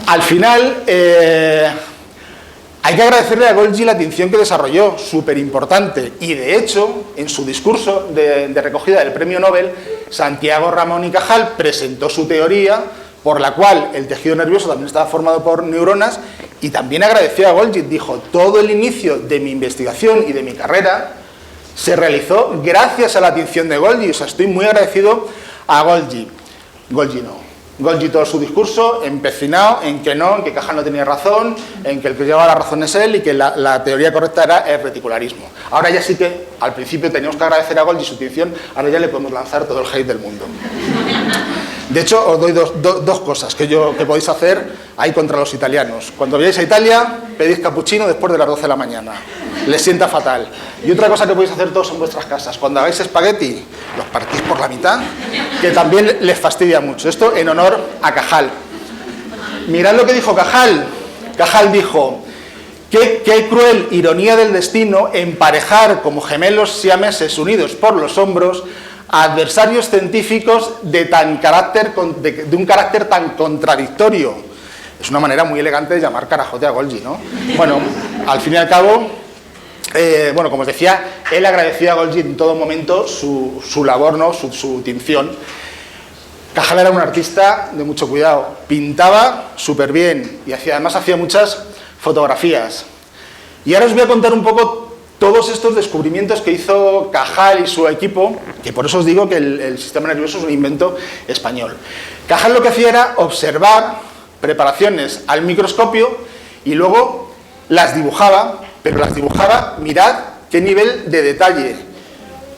Al final, hay que agradecerle a Golgi la tinción que desarrolló, súper importante, y de hecho, en su discurso de recogida del premio Nobel, Santiago Ramón y Cajal presentó su teoría por la cual el tejido nervioso también estaba formado por neuronas, y también agradeció a Golgi. Dijo: todo el inicio de mi investigación y de mi carrera se realizó gracias a la tinción de Golgi. O sea, estoy muy agradecido a Golgi. Golgi no. Golgi todo su discurso empecinado en que no, en que Cajal no tenía razón, en que el que llevaba la razón es él y que la teoría correcta era el reticularismo. Ahora ya sí que, al principio teníamos que agradecer a Golgi su tinción, ahora ya le podemos lanzar todo el hate del mundo. De hecho, os doy dos cosas que podéis hacer ahí contra los italianos. Cuando vayáis a Italia, pedís cappuccino después de las 12 de la mañana. Les sienta fatal. Y otra cosa que podéis hacer todos en vuestras casas: cuando hagáis espagueti, los partís por la mitad, que también les fastidia mucho. Esto en honor a Cajal. Mirad lo que dijo Cajal. Cajal dijo: qué cruel ironía del destino emparejar como gemelos siameses unidos por los hombros a adversarios científicos de un carácter tan contradictorio. Es una manera muy elegante de llamar carajote a Golgi, ¿no? Bueno, al fin y al cabo, bueno, como os decía, él agradeció a Golgi en todo momento su labor, ¿no? Su tinción. Cajal era un artista de mucho cuidado, pintaba súper bien y además hacía muchas fotografías. Y ahora os voy a contar un poco todos estos descubrimientos que hizo Cajal y su equipo, que por eso os digo que el sistema nervioso es un invento español. Cajal lo que hacía era observar preparaciones al microscopio y luego las dibujaba, pero las dibujaba, mirad qué nivel de detalle.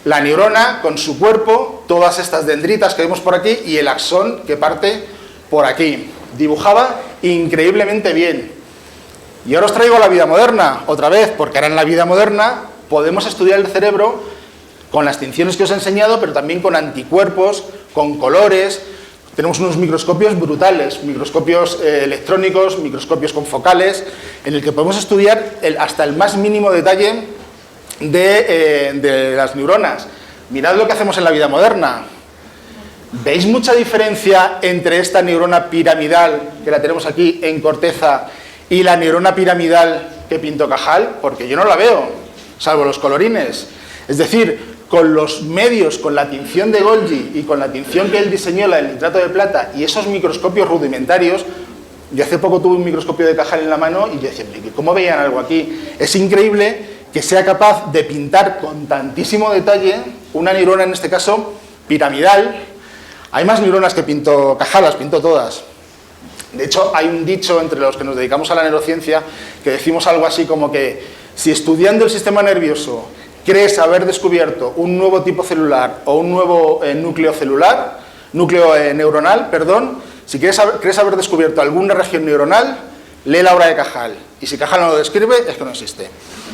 La neurona con su cuerpo, todas estas dendritas que vemos por aquí y el axón que parte por aquí. Dibujaba increíblemente bien. Y ahora os traigo a la vida moderna, otra vez, porque ahora en la vida moderna podemos estudiar el cerebro con las tinciones que os he enseñado, pero también con anticuerpos, con colores. Tenemos unos microscopios brutales, microscopios electrónicos, microscopios confocales, en el que podemos estudiar hasta el más mínimo detalle de las neuronas. Mirad lo que hacemos en la vida moderna. ¿Veis mucha diferencia entre esta neurona piramidal, que la tenemos aquí en corteza, y la neurona piramidal que pintó Cajal? Porque yo no la veo, salvo los colorines. Es decir, con los medios, con la tinción de Golgi y con la tinción que él diseñó, la del nitrato de plata, y esos microscopios rudimentarios, yo hace poco tuve un microscopio de Cajal en la mano y yo decía, ¿cómo veían algo aquí? Es increíble que sea capaz de pintar con tantísimo detalle una neurona, en este caso, piramidal. Hay más neuronas que pintó Cajal, las pintó todas. De hecho, hay un dicho entre los que nos dedicamos a la neurociencia que decimos algo así como que si estudiando el sistema nervioso crees haber descubierto un nuevo tipo celular o un nuevo núcleo neuronal, si crees haber descubierto alguna región neuronal, lee la obra de Cajal. Y si Cajal no lo describe, es que no existe.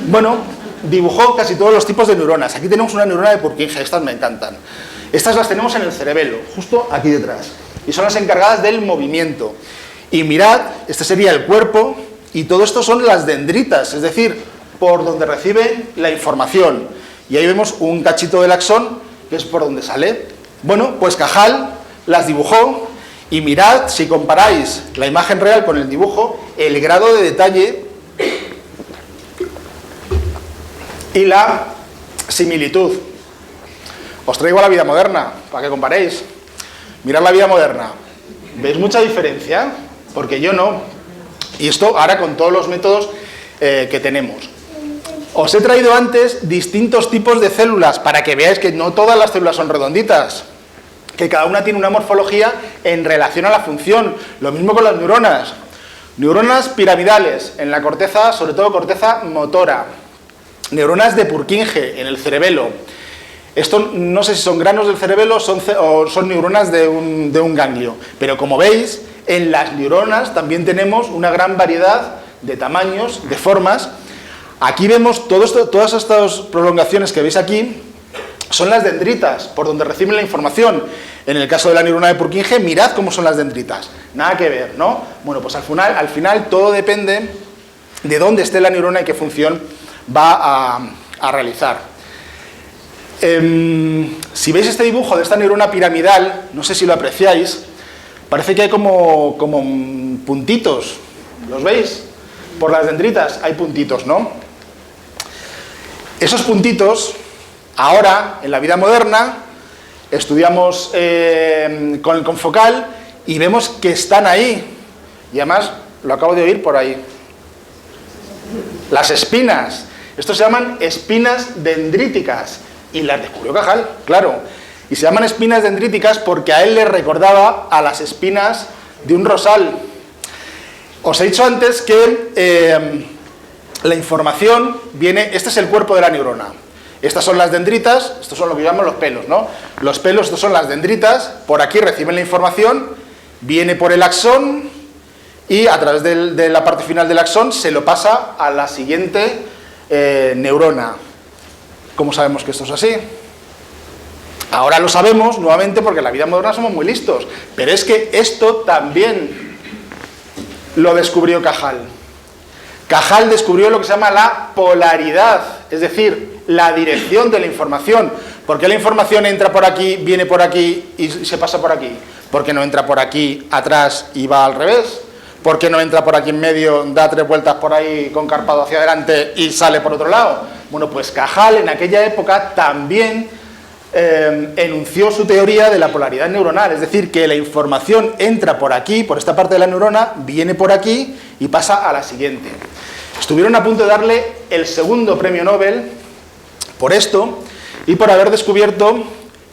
Bueno, dibujó casi todos los tipos de neuronas. Aquí tenemos una neurona de Purkinje, estas me encantan. Estas las tenemos en el cerebelo, justo aquí detrás. Y son las encargadas del movimiento. Y mirad, este sería el cuerpo, y todo esto son las dendritas, es decir, por donde reciben la información. Y ahí vemos un cachito del axón, que es por donde sale. Bueno, pues Cajal las dibujó, y mirad, si comparáis la imagen real con el dibujo, el grado de detalle y la similitud. Os traigo a la vida moderna, para que comparéis. Mirad la vida moderna. ¿Veis mucha diferencia? Porque yo no. Y esto ahora con todos los métodos que tenemos. Os he traído antes distintos tipos de células para que veáis que no todas las células son redonditas, que cada una tiene una morfología en relación a la función. Lo mismo con las neuronas. Neuronas piramidales en la corteza, sobre todo corteza motora. Neuronas de Purkinje en el cerebelo. Esto no sé si son granos del cerebelo o son neuronas de un ganglio. Pero como veis, en las neuronas también tenemos una gran variedad de tamaños, de formas. Aquí vemos todas estas prolongaciones que veis aquí, son las dendritas, por donde reciben la información. En el caso de la neurona de Purkinje, mirad cómo son las dendritas. Nada que ver, ¿no? Bueno, pues al final todo depende de dónde esté la neurona y qué función va a realizar. Si veis este dibujo de esta neurona piramidal, no sé si lo apreciáis, parece que hay como puntitos. ¿Los veis? Por las dendritas hay puntitos, ¿no? Esos puntitos, ahora, en la vida moderna, estudiamos con el confocal y vemos que están ahí. Y además, lo acabo de oír por ahí. Las espinas. Estos se llaman espinas dendríticas. Y las descubrió Cajal, claro. Y se llaman espinas dendríticas porque a él le recordaba a las espinas de un rosal. Os he dicho antes que la información viene... Este es el cuerpo de la neurona. Estas son las dendritas, estos son lo que llamamos los pelos, ¿no? Los pelos, estos son las dendritas, por aquí reciben la información, viene por el axón y a través de la parte final del axón se lo pasa a la siguiente neurona. ¿Cómo sabemos que esto es así? Ahora lo sabemos nuevamente porque en la vida moderna somos muy listos, pero es que esto también lo descubrió Cajal. Cajal descubrió lo que se llama la polaridad, es decir, la dirección de la información. ¿Por qué la información entra por aquí, viene por aquí y se pasa por aquí? ¿Por qué no entra por aquí atrás y va al revés? ¿Por qué no entra por aquí en medio, da 3 vueltas por ahí con carpado hacia adelante y sale por otro lado? Bueno, pues Cajal en aquella época también enunció su teoría de la polaridad neuronal, es decir, que la información entra por aquí, por esta parte de la neurona, viene por aquí y pasa a la siguiente. Estuvieron a punto de darle el segundo premio Nobel por esto y por haber descubierto,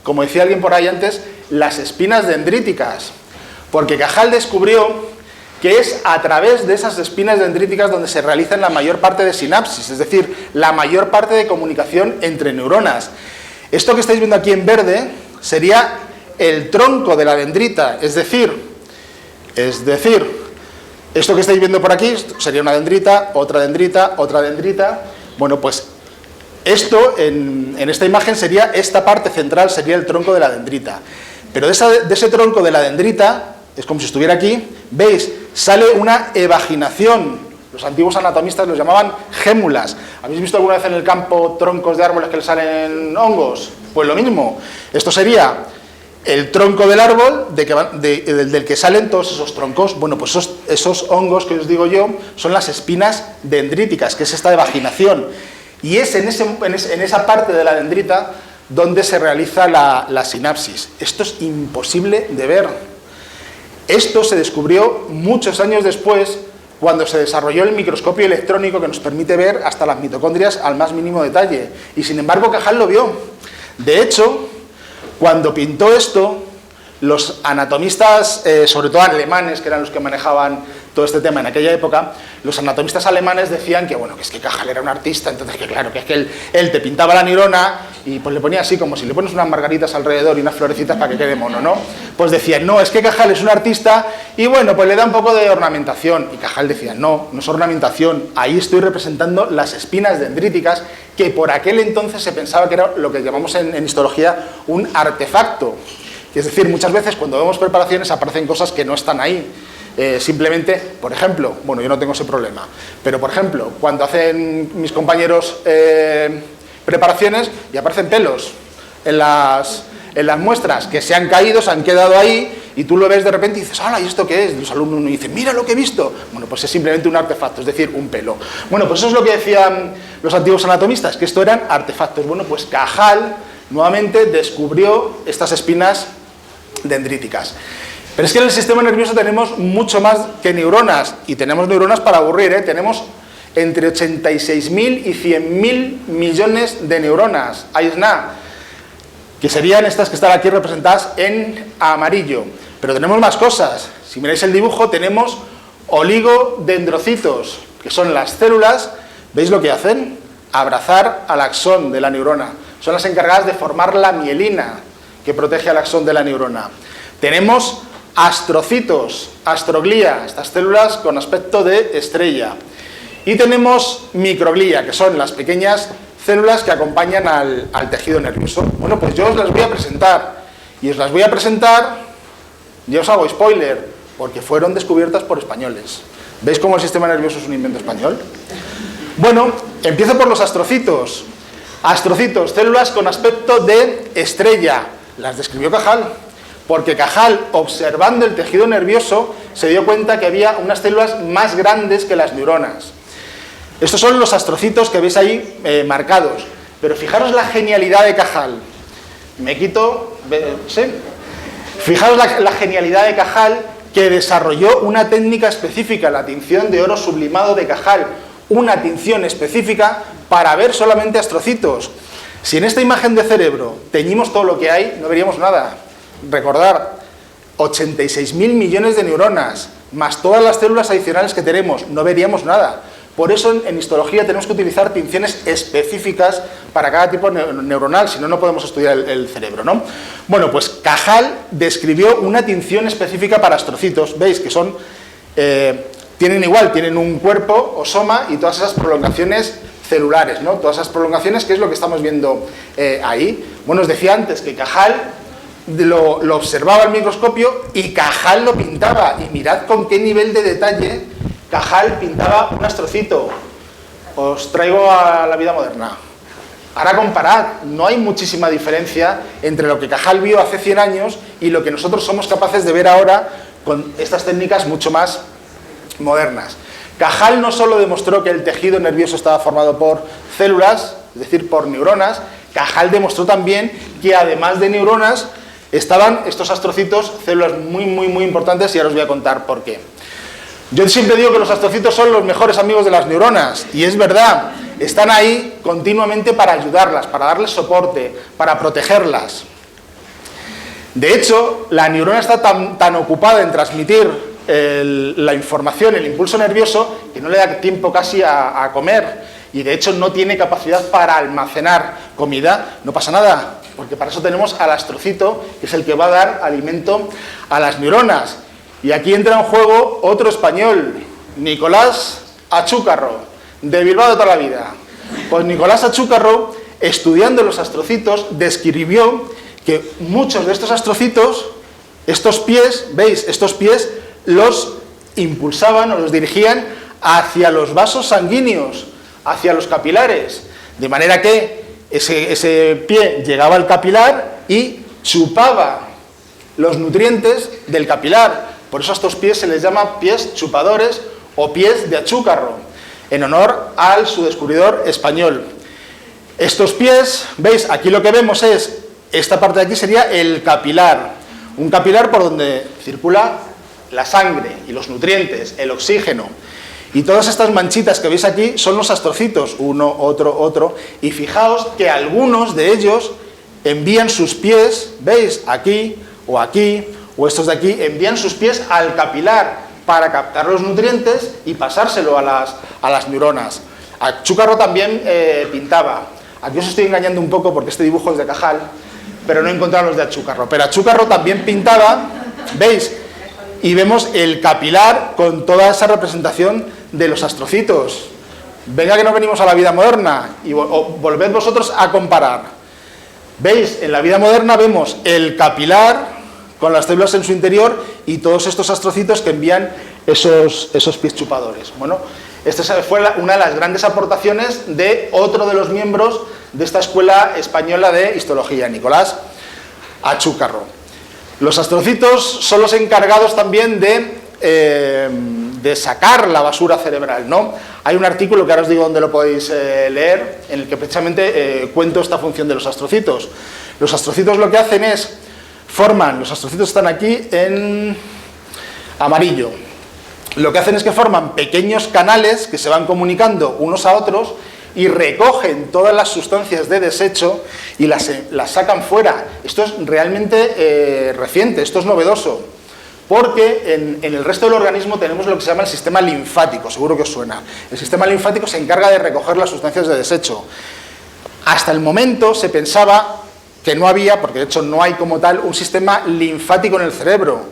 como decía alguien por ahí antes, las espinas dendríticas. Porque Cajal descubrió que es a través de esas espinas dendríticas donde se realizan la mayor parte de sinapsis, es decir, la mayor parte de comunicación entre neuronas. Esto que estáis viendo aquí en verde sería el tronco de la dendrita, es decir, esto que estáis viendo por aquí sería una dendrita, otra dendrita, otra dendrita. Bueno, pues esto en esta imagen sería, esta parte central sería el tronco de la dendrita. Pero de ese tronco de la dendrita, es como si estuviera aquí, veis, sale una evaginación. Los antiguos anatomistas los llamaban gémulas. ¿Habéis visto alguna vez en el campo troncos de árboles que le salen hongos? Pues lo mismo. Esto sería el tronco del árbol del que salen todos esos troncos. Bueno, pues esos hongos que os digo yo son las espinas dendríticas, que es esta evaginación. Y es en esa parte de la dendrita donde se realiza la sinapsis. Esto es imposible de ver. Esto se descubrió muchos años después, cuando se desarrolló el microscopio electrónico que nos permite ver hasta las mitocondrias al más mínimo detalle. Y sin embargo Cajal lo vio. De hecho, cuando pintó esto, los anatomistas, sobre todo alemanes, que eran los que manejaban todo este tema en aquella época, los anatomistas alemanes decían que, bueno, que es que Cajal era un artista, entonces que claro, que es que él te pintaba la neurona y pues le ponía así, como si le pones unas margaritas alrededor y unas florecitas para que quede mono, ¿no? Pues decían, no, es que Cajal es un artista y bueno, pues le da un poco de ornamentación. Y Cajal decía, no, no es ornamentación, ahí estoy representando las espinas dendríticas, que por aquel entonces se pensaba que era lo que llamamos en histología un artefacto. Es decir, muchas veces cuando vemos preparaciones aparecen cosas que no están ahí. Simplemente, por ejemplo, bueno, yo no tengo ese problema, pero por ejemplo, cuando hacen mis compañeros preparaciones y aparecen pelos en las muestras que se han caído, se han quedado ahí, y tú lo ves de repente y dices, ¡hala! ¿Y esto qué es? Los alumnos me dicen, ¡mira lo que he visto! Bueno, pues es simplemente un artefacto, es decir, un pelo. Bueno, pues eso es lo que decían los antiguos anatomistas, que esto eran artefactos. Bueno, pues Cajal nuevamente descubrió estas espinas dendríticas. Pero es que en el sistema nervioso tenemos mucho más que neuronas, y tenemos neuronas para aburrir, ¿eh? Tenemos entre 86.000 y 100.000 millones de neuronas, ahí es nada, que serían estas que están aquí representadas en amarillo. Pero tenemos más cosas. Si miráis el dibujo, tenemos oligodendrocitos, que son las células, ¿veis lo que hacen? Abrazar al axón de la neurona. Son las encargadas de formar la mielina, que protege al axón de la neurona. Tenemos astrocitos, astroglía, estas células con aspecto de estrella. Y tenemos microglía, que son las pequeñas células que acompañan al tejido nervioso. Bueno, pues yo os las voy a presentar. Y os las voy a presentar, ya os hago spoiler, porque fueron descubiertas por españoles. ¿Veis cómo el sistema nervioso es un invento español? Bueno, empiezo por los astrocitos. Astrocitos, células con aspecto de estrella. Las describió Cajal. Porque Cajal, observando el tejido nervioso, se dio cuenta que había unas células más grandes que las neuronas. Estos son los astrocitos que veis ahí marcados. Pero fijaros la genialidad de Cajal. Me quito... ¿sí? Fijaros la genialidad de Cajal, que desarrolló una técnica específica, la tinción de oro sublimado de Cajal. Una tinción específica para ver solamente astrocitos. Si en esta imagen de cerebro teñimos todo lo que hay, no veríamos nada. Recordar, 86.000 millones de neuronas, más todas las células adicionales que tenemos, no veríamos nada. Por eso en histología tenemos que utilizar tinciones específicas para cada tipo neuronal, si no, no podemos estudiar el cerebro, ¿no? Bueno, pues Cajal describió una tinción específica para astrocitos, veis que son, tienen un cuerpo o soma y todas esas prolongaciones celulares, ¿no? Todas esas prolongaciones, que es lo que estamos viendo ahí. Bueno, os decía antes que Cajal lo observaba al microscopio y Cajal lo pintaba, y mirad con qué nivel de detalle Cajal pintaba un astrocito. Os traigo a la vida moderna. Ahora comparad, no hay muchísima diferencia entre lo que Cajal vio hace 100 años y lo que nosotros somos capaces de ver ahora con estas técnicas mucho más modernas. Cajal no solo demostró que el tejido nervioso estaba formado por células, es decir, por neuronas, Cajal demostró también que además de neuronas estaban estos astrocitos, células muy importantes, y ahora os voy a contar por qué. Yo siempre digo que los astrocitos son los mejores amigos de las neuronas, y es verdad, están ahí continuamente para ayudarlas, para darles soporte, para protegerlas. De hecho, la neurona está tan ocupada en transmitir la información, el impulso nervioso, que no le da tiempo casi a comer, y de hecho no tiene capacidad para almacenar comida. No pasa nada, porque para eso tenemos al astrocito, que es el que va a dar alimento a las neuronas. Y aquí entra en juego otro español, Nicolás Achúcarro, de Bilbao de toda la vida. Pues Nicolás Achúcarro, estudiando los astrocitos, describió que muchos de estos astrocitos, estos pies, ¿veis? Estos pies los impulsaban o los dirigían hacia los vasos sanguíneos, hacia los capilares, de manera que ese pie llegaba al capilar y chupaba los nutrientes del capilar. Por eso a estos pies se les llama pies chupadores o pies de Achúcarro, en honor a su descubridor español. Estos pies, ¿veis? Aquí lo que vemos es, esta parte de aquí sería el capilar, un capilar por donde circula la sangre y los nutrientes, el oxígeno. Y todas estas manchitas que veis aquí son los astrocitos, uno, otro, y fijaos que algunos de ellos envían sus pies, ¿veis? Aquí, o estos de aquí, envían sus pies al capilar para captar los nutrientes y pasárselo a las neuronas. Achúcarro también pintaba. Aquí os estoy engañando un poco porque este dibujo es de Cajal, pero no he encontrado los de Achúcarro. Pero Achúcarro también pintaba, ¿veis? Y vemos el capilar con toda esa representación de los astrocitos. Venga que no venimos a la vida moderna y volved vosotros a comparar. ¿Veis? En la vida moderna vemos el capilar con las células en su interior y todos estos astrocitos que envían esos pies chupadores. Bueno, esta fue una de las grandes aportaciones de otro de los miembros de esta escuela española de histología, Nicolás Achúcarro. Los astrocitos son los encargados también de sacar la basura cerebral, ¿no? Hay un artículo que ahora os digo dónde lo podéis leer, en el que precisamente cuento esta función de los astrocitos. Los astrocitos lo que hacen es los astrocitos están aquí en amarillo. Lo que hacen es que forman pequeños canales que se van comunicando unos a otros y recogen todas las sustancias de desecho y las sacan fuera. Esto es realmente reciente, esto es novedoso, porque en el resto del organismo tenemos lo que se llama el sistema linfático, seguro que os suena. El sistema linfático se encarga de recoger las sustancias de desecho. Hasta el momento se pensaba que no había, porque de hecho no hay como tal, un sistema linfático en el cerebro,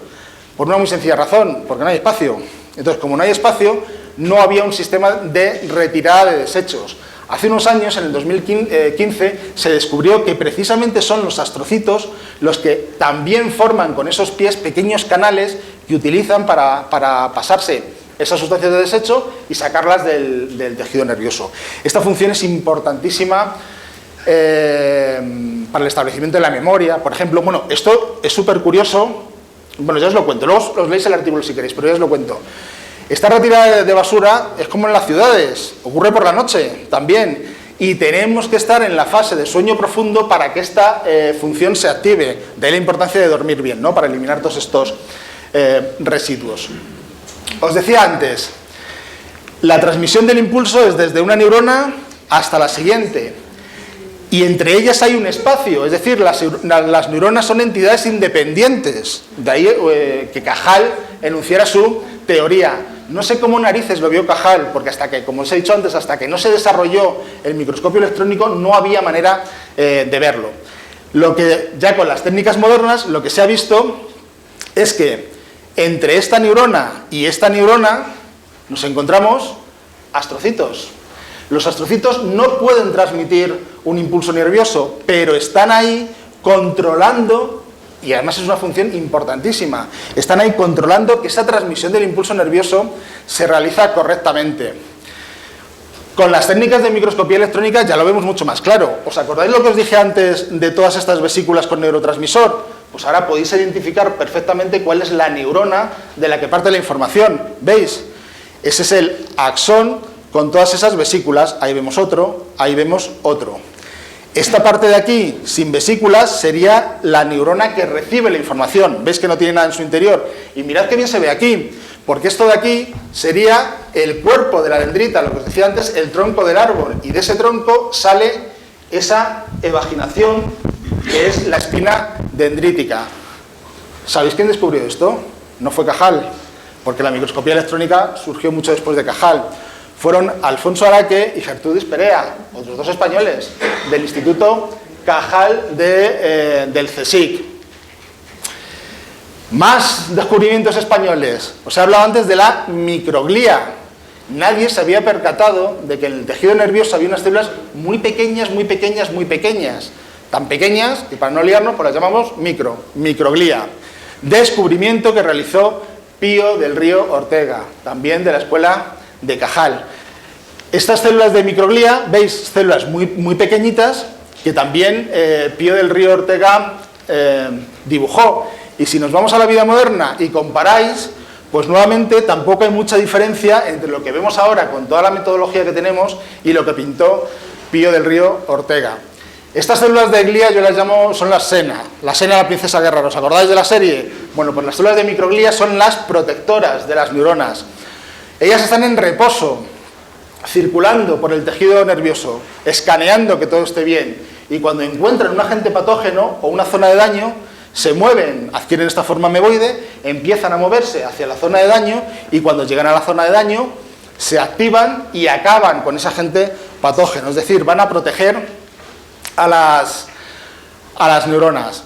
por una muy sencilla razón, porque no hay espacio. Entonces, como no hay espacio, no había un sistema de retirada de desechos. Hace unos años, en el 2015, se descubrió que precisamente son los astrocitos los que también forman con esos pies pequeños canales que utilizan para pasarse esas sustancias de desecho y sacarlas del tejido nervioso. Esta función es importantísima para el establecimiento de la memoria. Por ejemplo, bueno, esto es súper curioso. Bueno, ya os lo cuento, luego os leéis el artículo si queréis, pero ya os lo cuento. Esta retirada de basura es como en las ciudades, ocurre por la noche también, y tenemos que estar en la fase de sueño profundo para que esta función se active. De ahí la importancia de dormir bien, ¿no? Para eliminar todos estos residuos. Os decía antes, la transmisión del impulso es desde una neurona hasta la siguiente, y entre ellas hay un espacio, es decir, las neuronas son entidades independientes. De ahí que Cajal enunciara su teoría. No sé cómo narices lo vio Cajal, porque como os he dicho antes, hasta que no se desarrolló el microscopio electrónico no había manera de verlo. Lo que ya con las técnicas modernas lo que se ha visto es que entre esta neurona y esta neurona nos encontramos astrocitos. Los astrocitos no pueden transmitir un impulso nervioso, pero están ahí controlando, y además es una función importantísima, están ahí controlando que esa transmisión del impulso nervioso se realiza correctamente. Con las técnicas de microscopía electrónica ya lo vemos mucho más claro. ¿Os acordáis lo que os dije antes de todas estas vesículas con neurotransmisor? Pues ahora podéis identificar perfectamente cuál es la neurona de la que parte la información. ¿Veis? Ese es el axón con todas esas vesículas. Ahí vemos otro, ahí vemos otro. Esta parte de aquí, sin vesículas, sería la neurona que recibe la información. ¿Veis que no tiene nada en su interior? Y mirad qué bien se ve aquí. porque esto de aquí sería el cuerpo de la dendrita, lo que os decía antes, el tronco del árbol, y de ese tronco sale esa evaginación, que es la espina dendrítica. ¿Sabéis quién descubrió esto? No fue Cajal, porque la microscopía electrónica surgió mucho después de Cajal. Fueron Alfonso Araque y Gertrudis Perea, otros dos españoles, del Instituto Cajal del CSIC. Más descubrimientos españoles. Os he hablado antes de la microglía. Nadie se había percatado de que en el tejido nervioso había unas células muy pequeñas, muy pequeñas, muy pequeñas. Tan pequeñas que para no liarnos pues las llamamos microglía. Descubrimiento que realizó Pío del Río Ortega, también de la escuela de Cajal. Estas células de microglía, veis, células muy pequeñitas que también Pío del Río Ortega dibujó. Y si nos vamos a la vida moderna y comparáis, pues nuevamente tampoco hay mucha diferencia entre lo que vemos ahora con toda la metodología que tenemos y lo que pintó Pío del Río Ortega. Estas células de glía yo las llamo, son las Sena, la Sena de la princesa Guerrero. ¿Os acordáis de la serie? Bueno, pues las células de microglía son las protectoras de las neuronas. Ellas están en reposo, circulando por el tejido nervioso, escaneando que todo esté bien, y cuando encuentran un agente patógeno o una zona de daño, se mueven, adquieren esta forma ameboide, empiezan a moverse hacia la zona de daño, y cuando llegan a la zona de daño se activan y acaban con ese agente patógeno, es decir, van a proteger a las neuronas.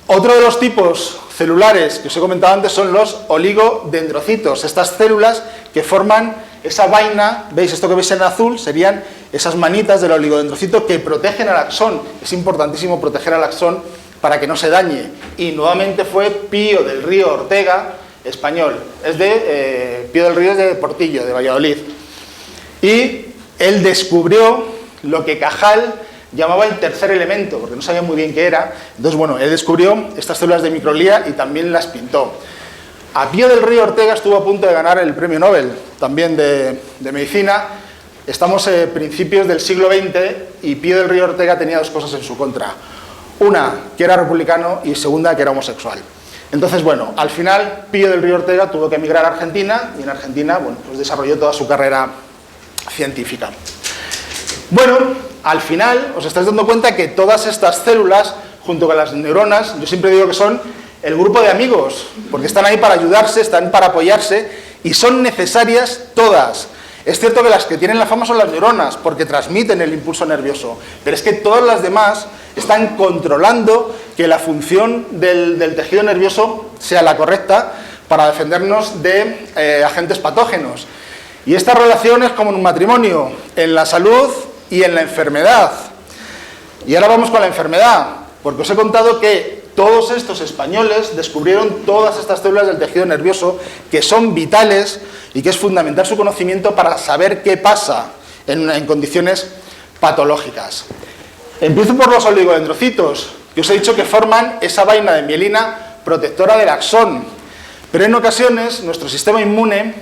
Otro de los tipos celulares que os he comentado antes son los oligodendrocitos, estas células que forman esa vaina, veis esto que veis en azul, serían esas manitas del oligodendrocito que protegen al axón. Es importantísimo proteger al axón para que no se dañe. Y nuevamente fue Pío del Río Ortega, español, es de Pío del Río es de Portillo, de Valladolid. Y él descubrió lo que Cajal llamaba el tercer elemento, porque no sabía muy bien qué era. Entonces, bueno, él descubrió estas células de microglía y también las pintó. A Pío del Río Ortega estuvo a punto de ganar el premio Nobel, también de medicina. Estamos a principios del siglo XX y Pío del Río Ortega tenía dos cosas en su contra. Una, que era republicano, y segunda, que era homosexual. Entonces, bueno, al final Pío del Río Ortega tuvo que emigrar a Argentina, y en Argentina, bueno, pues desarrolló toda su carrera científica. Bueno, al final os estáis dando cuenta que todas estas células, junto con las neuronas, yo siempre digo que son el grupo de amigos, porque están ahí para ayudarse, están para apoyarse, y son necesarias todas. Es cierto que las que tienen la fama son las neuronas, porque transmiten el impulso nervioso, pero es que todas las demás están controlando que la función del tejido nervioso sea la correcta para defendernos de agentes patógenos. Y esta relación es como en un matrimonio, en la salud y en la enfermedad. Y ahora vamos con la enfermedad, porque os he contado que todos estos españoles descubrieron todas estas células del tejido nervioso que son vitales y que es fundamental su conocimiento para saber qué pasa en condiciones patológicas. Empiezo por los oligodendrocitos, que os he dicho que forman esa vaina de mielina protectora del axón, pero en ocasiones nuestro sistema inmune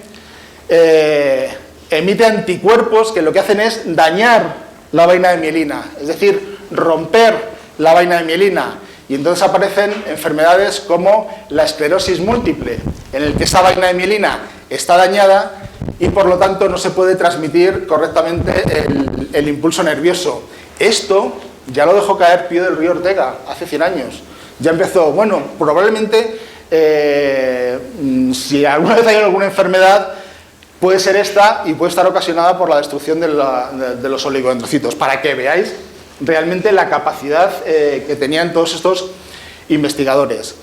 emite anticuerpos que lo que hacen es dañar la vaina de mielina, es decir, romper la vaina de mielina. Y entonces aparecen enfermedades como la esclerosis múltiple, en el que esa vaina de mielina está dañada y por lo tanto no se puede transmitir correctamente el impulso nervioso. Esto ya lo dejó caer Pío del Río Ortega hace 100 años. Ya empezó, bueno, probablemente si alguna vez hay alguna enfermedad, puede ser esta y puede estar ocasionada por la destrucción de los oligodendrocitos, para que veáis realmente la capacidad que tenían todos estos investigadores.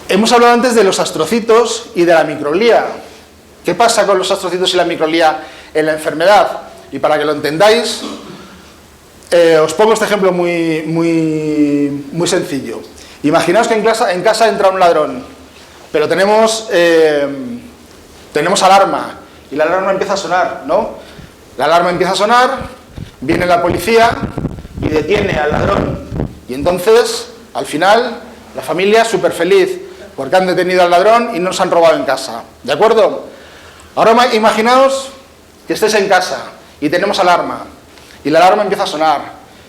Hemos hablado antes de los astrocitos y de la microglía. ¿Qué pasa con los astrocitos y la microglía en la enfermedad? Y para que lo entendáis, os pongo este ejemplo muy sencillo. Imaginaos que en casa entra un ladrón, pero tenemos alarma y la alarma empieza a sonar, ¿no? La alarma empieza a sonar, viene la policía y detiene al ladrón. Y entonces, al final, la familia es súper feliz porque han detenido al ladrón y no se han robado en casa. ¿De acuerdo? Ahora imaginaos que estés en casa y tenemos alarma. Y la alarma empieza a sonar,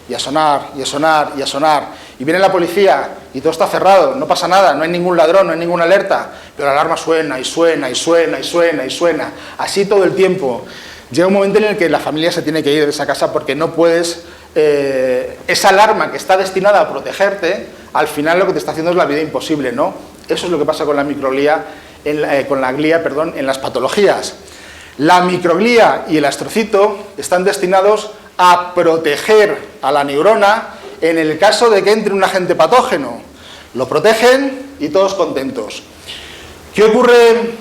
y a sonar, y a sonar, y a sonar. y viene la policía y todo está cerrado, no pasa nada, no hay ningún ladrón, no hay ninguna alerta, pero la alarma suena y suena y suena y suena y suena, así todo el tiempo. Llega un momento en el que la familia se tiene que ir de esa casa porque no puedes, esa alarma que está destinada a protegerte, al final lo que te está haciendo es la vida imposible, ¿no? Eso es lo que pasa con la microglía, en las patologías. La microglía y el astrocito están destinados a proteger a la neurona en el caso de que entre un agente patógeno. Lo protegen y todos contentos. ¿Qué ocurre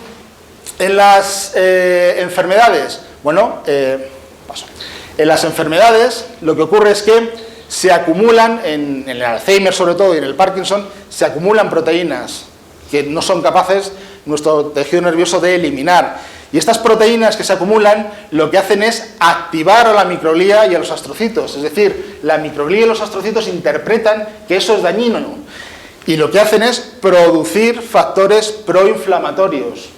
en las enfermedades? Bueno, paso. En las enfermedades lo que ocurre es que se acumulan, en el Alzheimer sobre todo y en el Parkinson, se acumulan proteínas que no son capaces nuestro tejido nervioso de eliminar. Y estas proteínas que se acumulan lo que hacen es activar a la microglía y a los astrocitos. Es decir, la microglía y los astrocitos interpretan que eso es dañino. Y lo que hacen es producir factores proinflamatorios.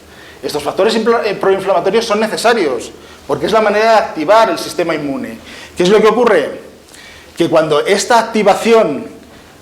Estos factores proinflamatorios son necesarios porque es la manera de activar el sistema inmune. ¿Qué es lo que ocurre? Que cuando esta activación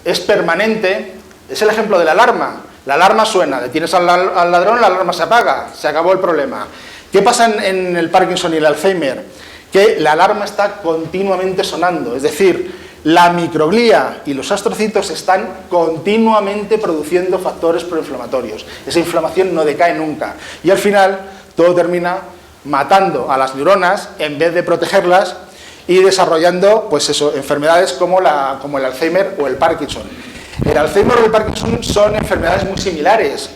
es permanente, es el ejemplo de la alarma. La alarma suena, detienes al ladrón, la alarma se apaga, se acabó el problema. ¿Qué pasa en el Parkinson y el Alzheimer? Que la alarma está continuamente sonando, es decir, la microglía y los astrocitos están continuamente produciendo factores proinflamatorios. Esa inflamación no decae nunca. Y al final todo termina matando a las neuronas en vez de protegerlas y desarrollando, pues eso, enfermedades como el Alzheimer o el Parkinson. El Alzheimer o el Parkinson son enfermedades muy similares.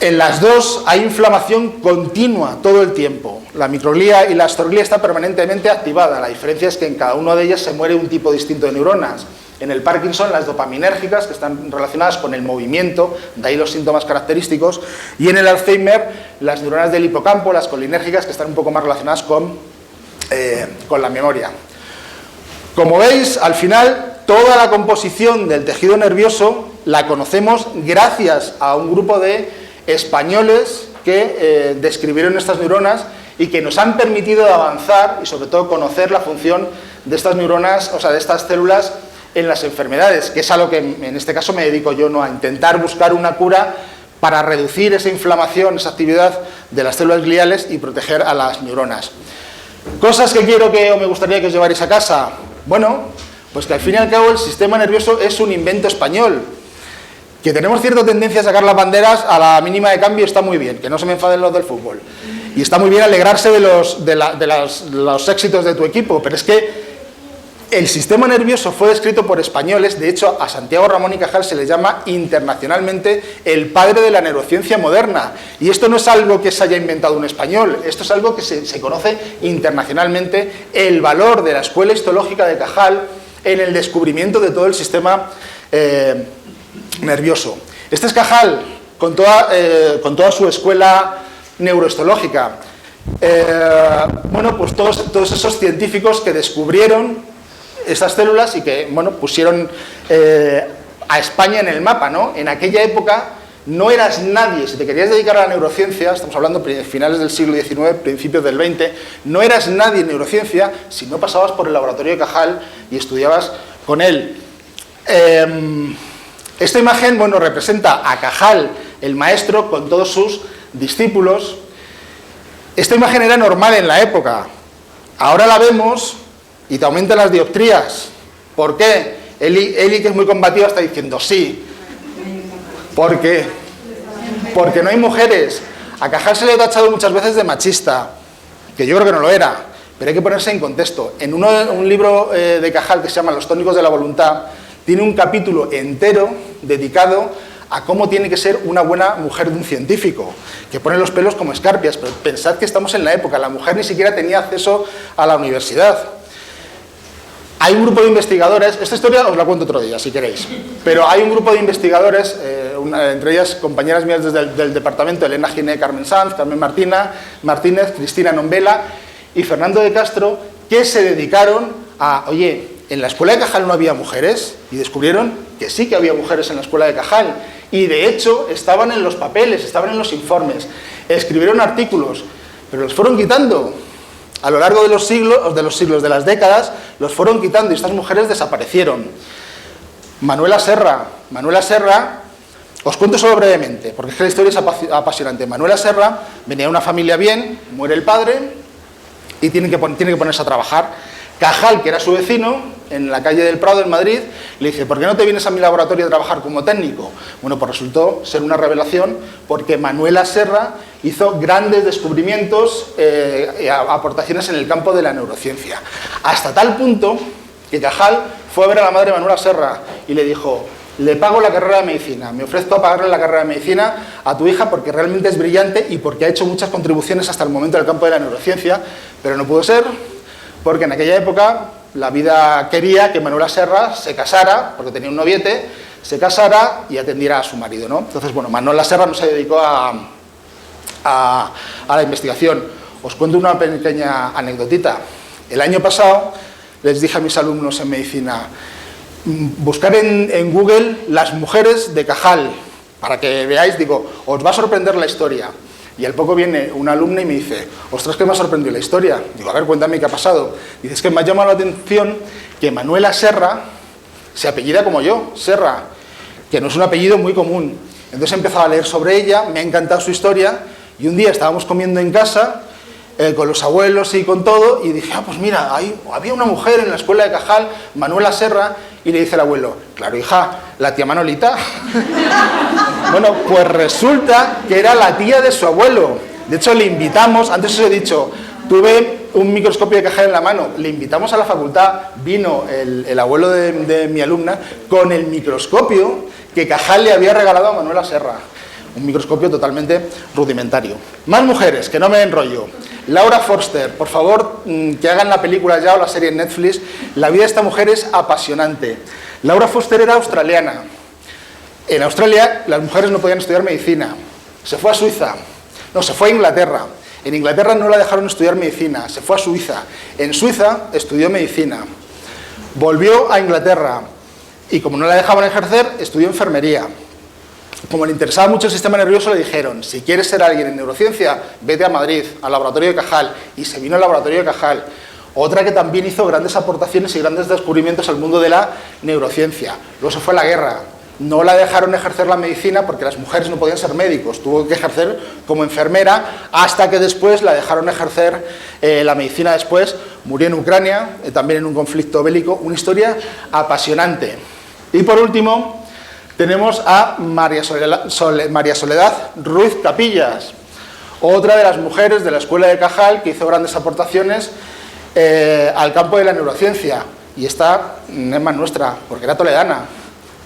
En las dos hay inflamación continua todo el tiempo. La microglía y la astroglía está permanentemente activada. La diferencia es que en cada una de ellas se muere un tipo distinto de neuronas. En el Parkinson, las dopaminérgicas, que están relacionadas con el movimiento, de ahí los síntomas característicos, y en el Alzheimer, las neuronas del hipocampo, las colinérgicas, que están un poco más relacionadas con la memoria. Como veis, al final, toda la composición del tejido nervioso la conocemos gracias a un grupo de españoles que describieron estas neuronas y que nos han permitido avanzar y sobre todo conocer la función de estas neuronas, o sea, de estas células en las enfermedades, que es a lo que en este caso me dedico yo, ¿no? A intentar buscar una cura para reducir esa inflamación, esa actividad de las células gliales y proteger a las neuronas. Cosas que quiero que o me gustaría que os llevarais a casa. Bueno, pues que al fin y al cabo el sistema nervioso es un invento español. Que tenemos cierta tendencia a sacar las banderas a la mínima de cambio está muy bien, que no se me enfaden los del fútbol. Y está muy bien alegrarse de los éxitos de tu equipo, pero es que el sistema nervioso fue descrito por españoles. De hecho, a Santiago Ramón y Cajal se le llama internacionalmente el padre de la neurociencia moderna. Y esto no es algo que se haya inventado un español, esto es algo que se conoce internacionalmente, el valor de la escuela histológica de Cajal en el descubrimiento de todo el sistema nervioso. Este es Cajal, con toda su escuela neurohistológica. Bueno, pues todos esos científicos que descubrieron estas células y que, bueno, pusieron a España en el mapa, ¿no? En aquella época no eras nadie, si te querías dedicar a la neurociencia, estamos hablando de finales del siglo XIX, principios del XX, no eras nadie en neurociencia si no pasabas por el laboratorio de Cajal y estudiabas con él. Esta imagen, bueno, representa a Cajal, el maestro, con todos sus discípulos. Esta imagen era normal en la época. Ahora la vemos y te aumentan las dioptrías. ¿Por qué? Eli, que es muy combativa, está diciendo sí. ¿Por qué? Porque no hay mujeres. A Cajal se le ha tachado muchas veces de machista, que yo creo que no lo era, pero hay que ponerse en contexto. En un libro de Cajal que se llama Los tónicos de la voluntad, tiene un capítulo entero dedicado a cómo tiene que ser una buena mujer de un científico, que pone los pelos como escarpias, pero pensad que estamos en la época, la mujer ni siquiera tenía acceso a la universidad. Hay un grupo de investigadores, esta historia os la cuento otro día si queréis, pero hay un grupo de investigadores, entre ellas compañeras mías desde del departamento, Elena Giné, Carmen Sanz, Carmen Martínez, Cristina Nombela y Fernando de Castro, que se dedicaron a, oye, en la escuela de Cajal no había mujeres, y descubrieron que sí que había mujeres en la escuela de Cajal, y de hecho estaban en los papeles, estaban en los informes, escribieron artículos, pero los fueron quitando. A lo largo de los siglos, de las décadas, los fueron quitando y estas mujeres desaparecieron. Manuela Serra. Manuela Serra, os cuento solo brevemente, porque es que la historia es apasionante. Manuela Serra venía de una familia bien, muere el padre y tiene que ponerse a trabajar. Cajal, que era su vecino, en la calle del Prado, en Madrid, le dice, ¿por qué no te vienes a mi laboratorio a trabajar como técnico? Bueno, pues resultó ser una revelación, porque Manuela Serra hizo grandes descubrimientos, aportaciones en el campo de la neurociencia. Hasta tal punto que Cajal fue a ver a la madre de Manuela Serra y le dijo, le pago la carrera de medicina, me ofrezco a pagarle la carrera de medicina a tu hija porque realmente es brillante y porque ha hecho muchas contribuciones hasta el momento en el campo de la neurociencia, pero no pudo ser, porque en aquella época la vida quería que Manuela Serra se casara, porque tenía un noviete, se casara y atendiera a su marido, ¿no? Entonces, bueno, Manuela Serra no se dedicó a la investigación. Os cuento una pequeña anecdotita. El año pasado les dije a mis alumnos en medicina, buscar en Google las mujeres de Cajal, para que veáis, digo, os va a sorprender la historia. Y al poco viene una alumna y me dice, ostras, que me ha sorprendido la historia. Digo, a ver, cuéntame qué ha pasado. Dice, es que me ha llamado la atención que Manuela Serra se apellida como yo, Serra, que no es un apellido muy común. Entonces he empezado a leer sobre ella, me ha encantado su historia, y un día estábamos comiendo en casa, con los abuelos y con todo, y dije, pues mira, había una mujer en la escuela de Cajal, Manuela Serra, y le dice el abuelo, claro, hija, la tía Manolita. Bueno, pues resulta que era la tía de su abuelo. De hecho, le invitamos, antes os he dicho, tuve un microscopio de Cajal en la mano, le invitamos a la facultad, vino el abuelo de mi alumna con el microscopio que Cajal le había regalado a Manuela Serra. Un microscopio totalmente rudimentario. Más mujeres, que no me enrollo. Laura Forster, por favor, que hagan la película ya o la serie en Netflix. La vida de esta mujer es apasionante. Laura Forster era australiana. En Australia las mujeres no podían estudiar medicina. Se fue a Suiza. No, se fue a Inglaterra. En Inglaterra no la dejaron estudiar medicina. Se fue a Suiza. En Suiza estudió medicina. Volvió a Inglaterra. Y como no la dejaban ejercer, estudió enfermería. Como le interesaba mucho el sistema nervioso, le dijeron, si quieres ser alguien en neurociencia, vete a Madrid, al laboratorio de Cajal. Y se vino al laboratorio de Cajal. Otra que también hizo grandes aportaciones y grandes descubrimientos al mundo de la neurociencia. Luego se fue a la guerra. No la dejaron ejercer la medicina porque las mujeres no podían ser médicos. Tuvo que ejercer como enfermera hasta que después la dejaron ejercer la medicina después. Murió en Ucrania, también en un conflicto bélico. Una historia apasionante. Y por último, tenemos a María Soledad Ruiz Capillas, otra de las mujeres de la escuela de Cajal que hizo grandes aportaciones al campo de la neurociencia. Y esta es más nuestra, porque era toledana.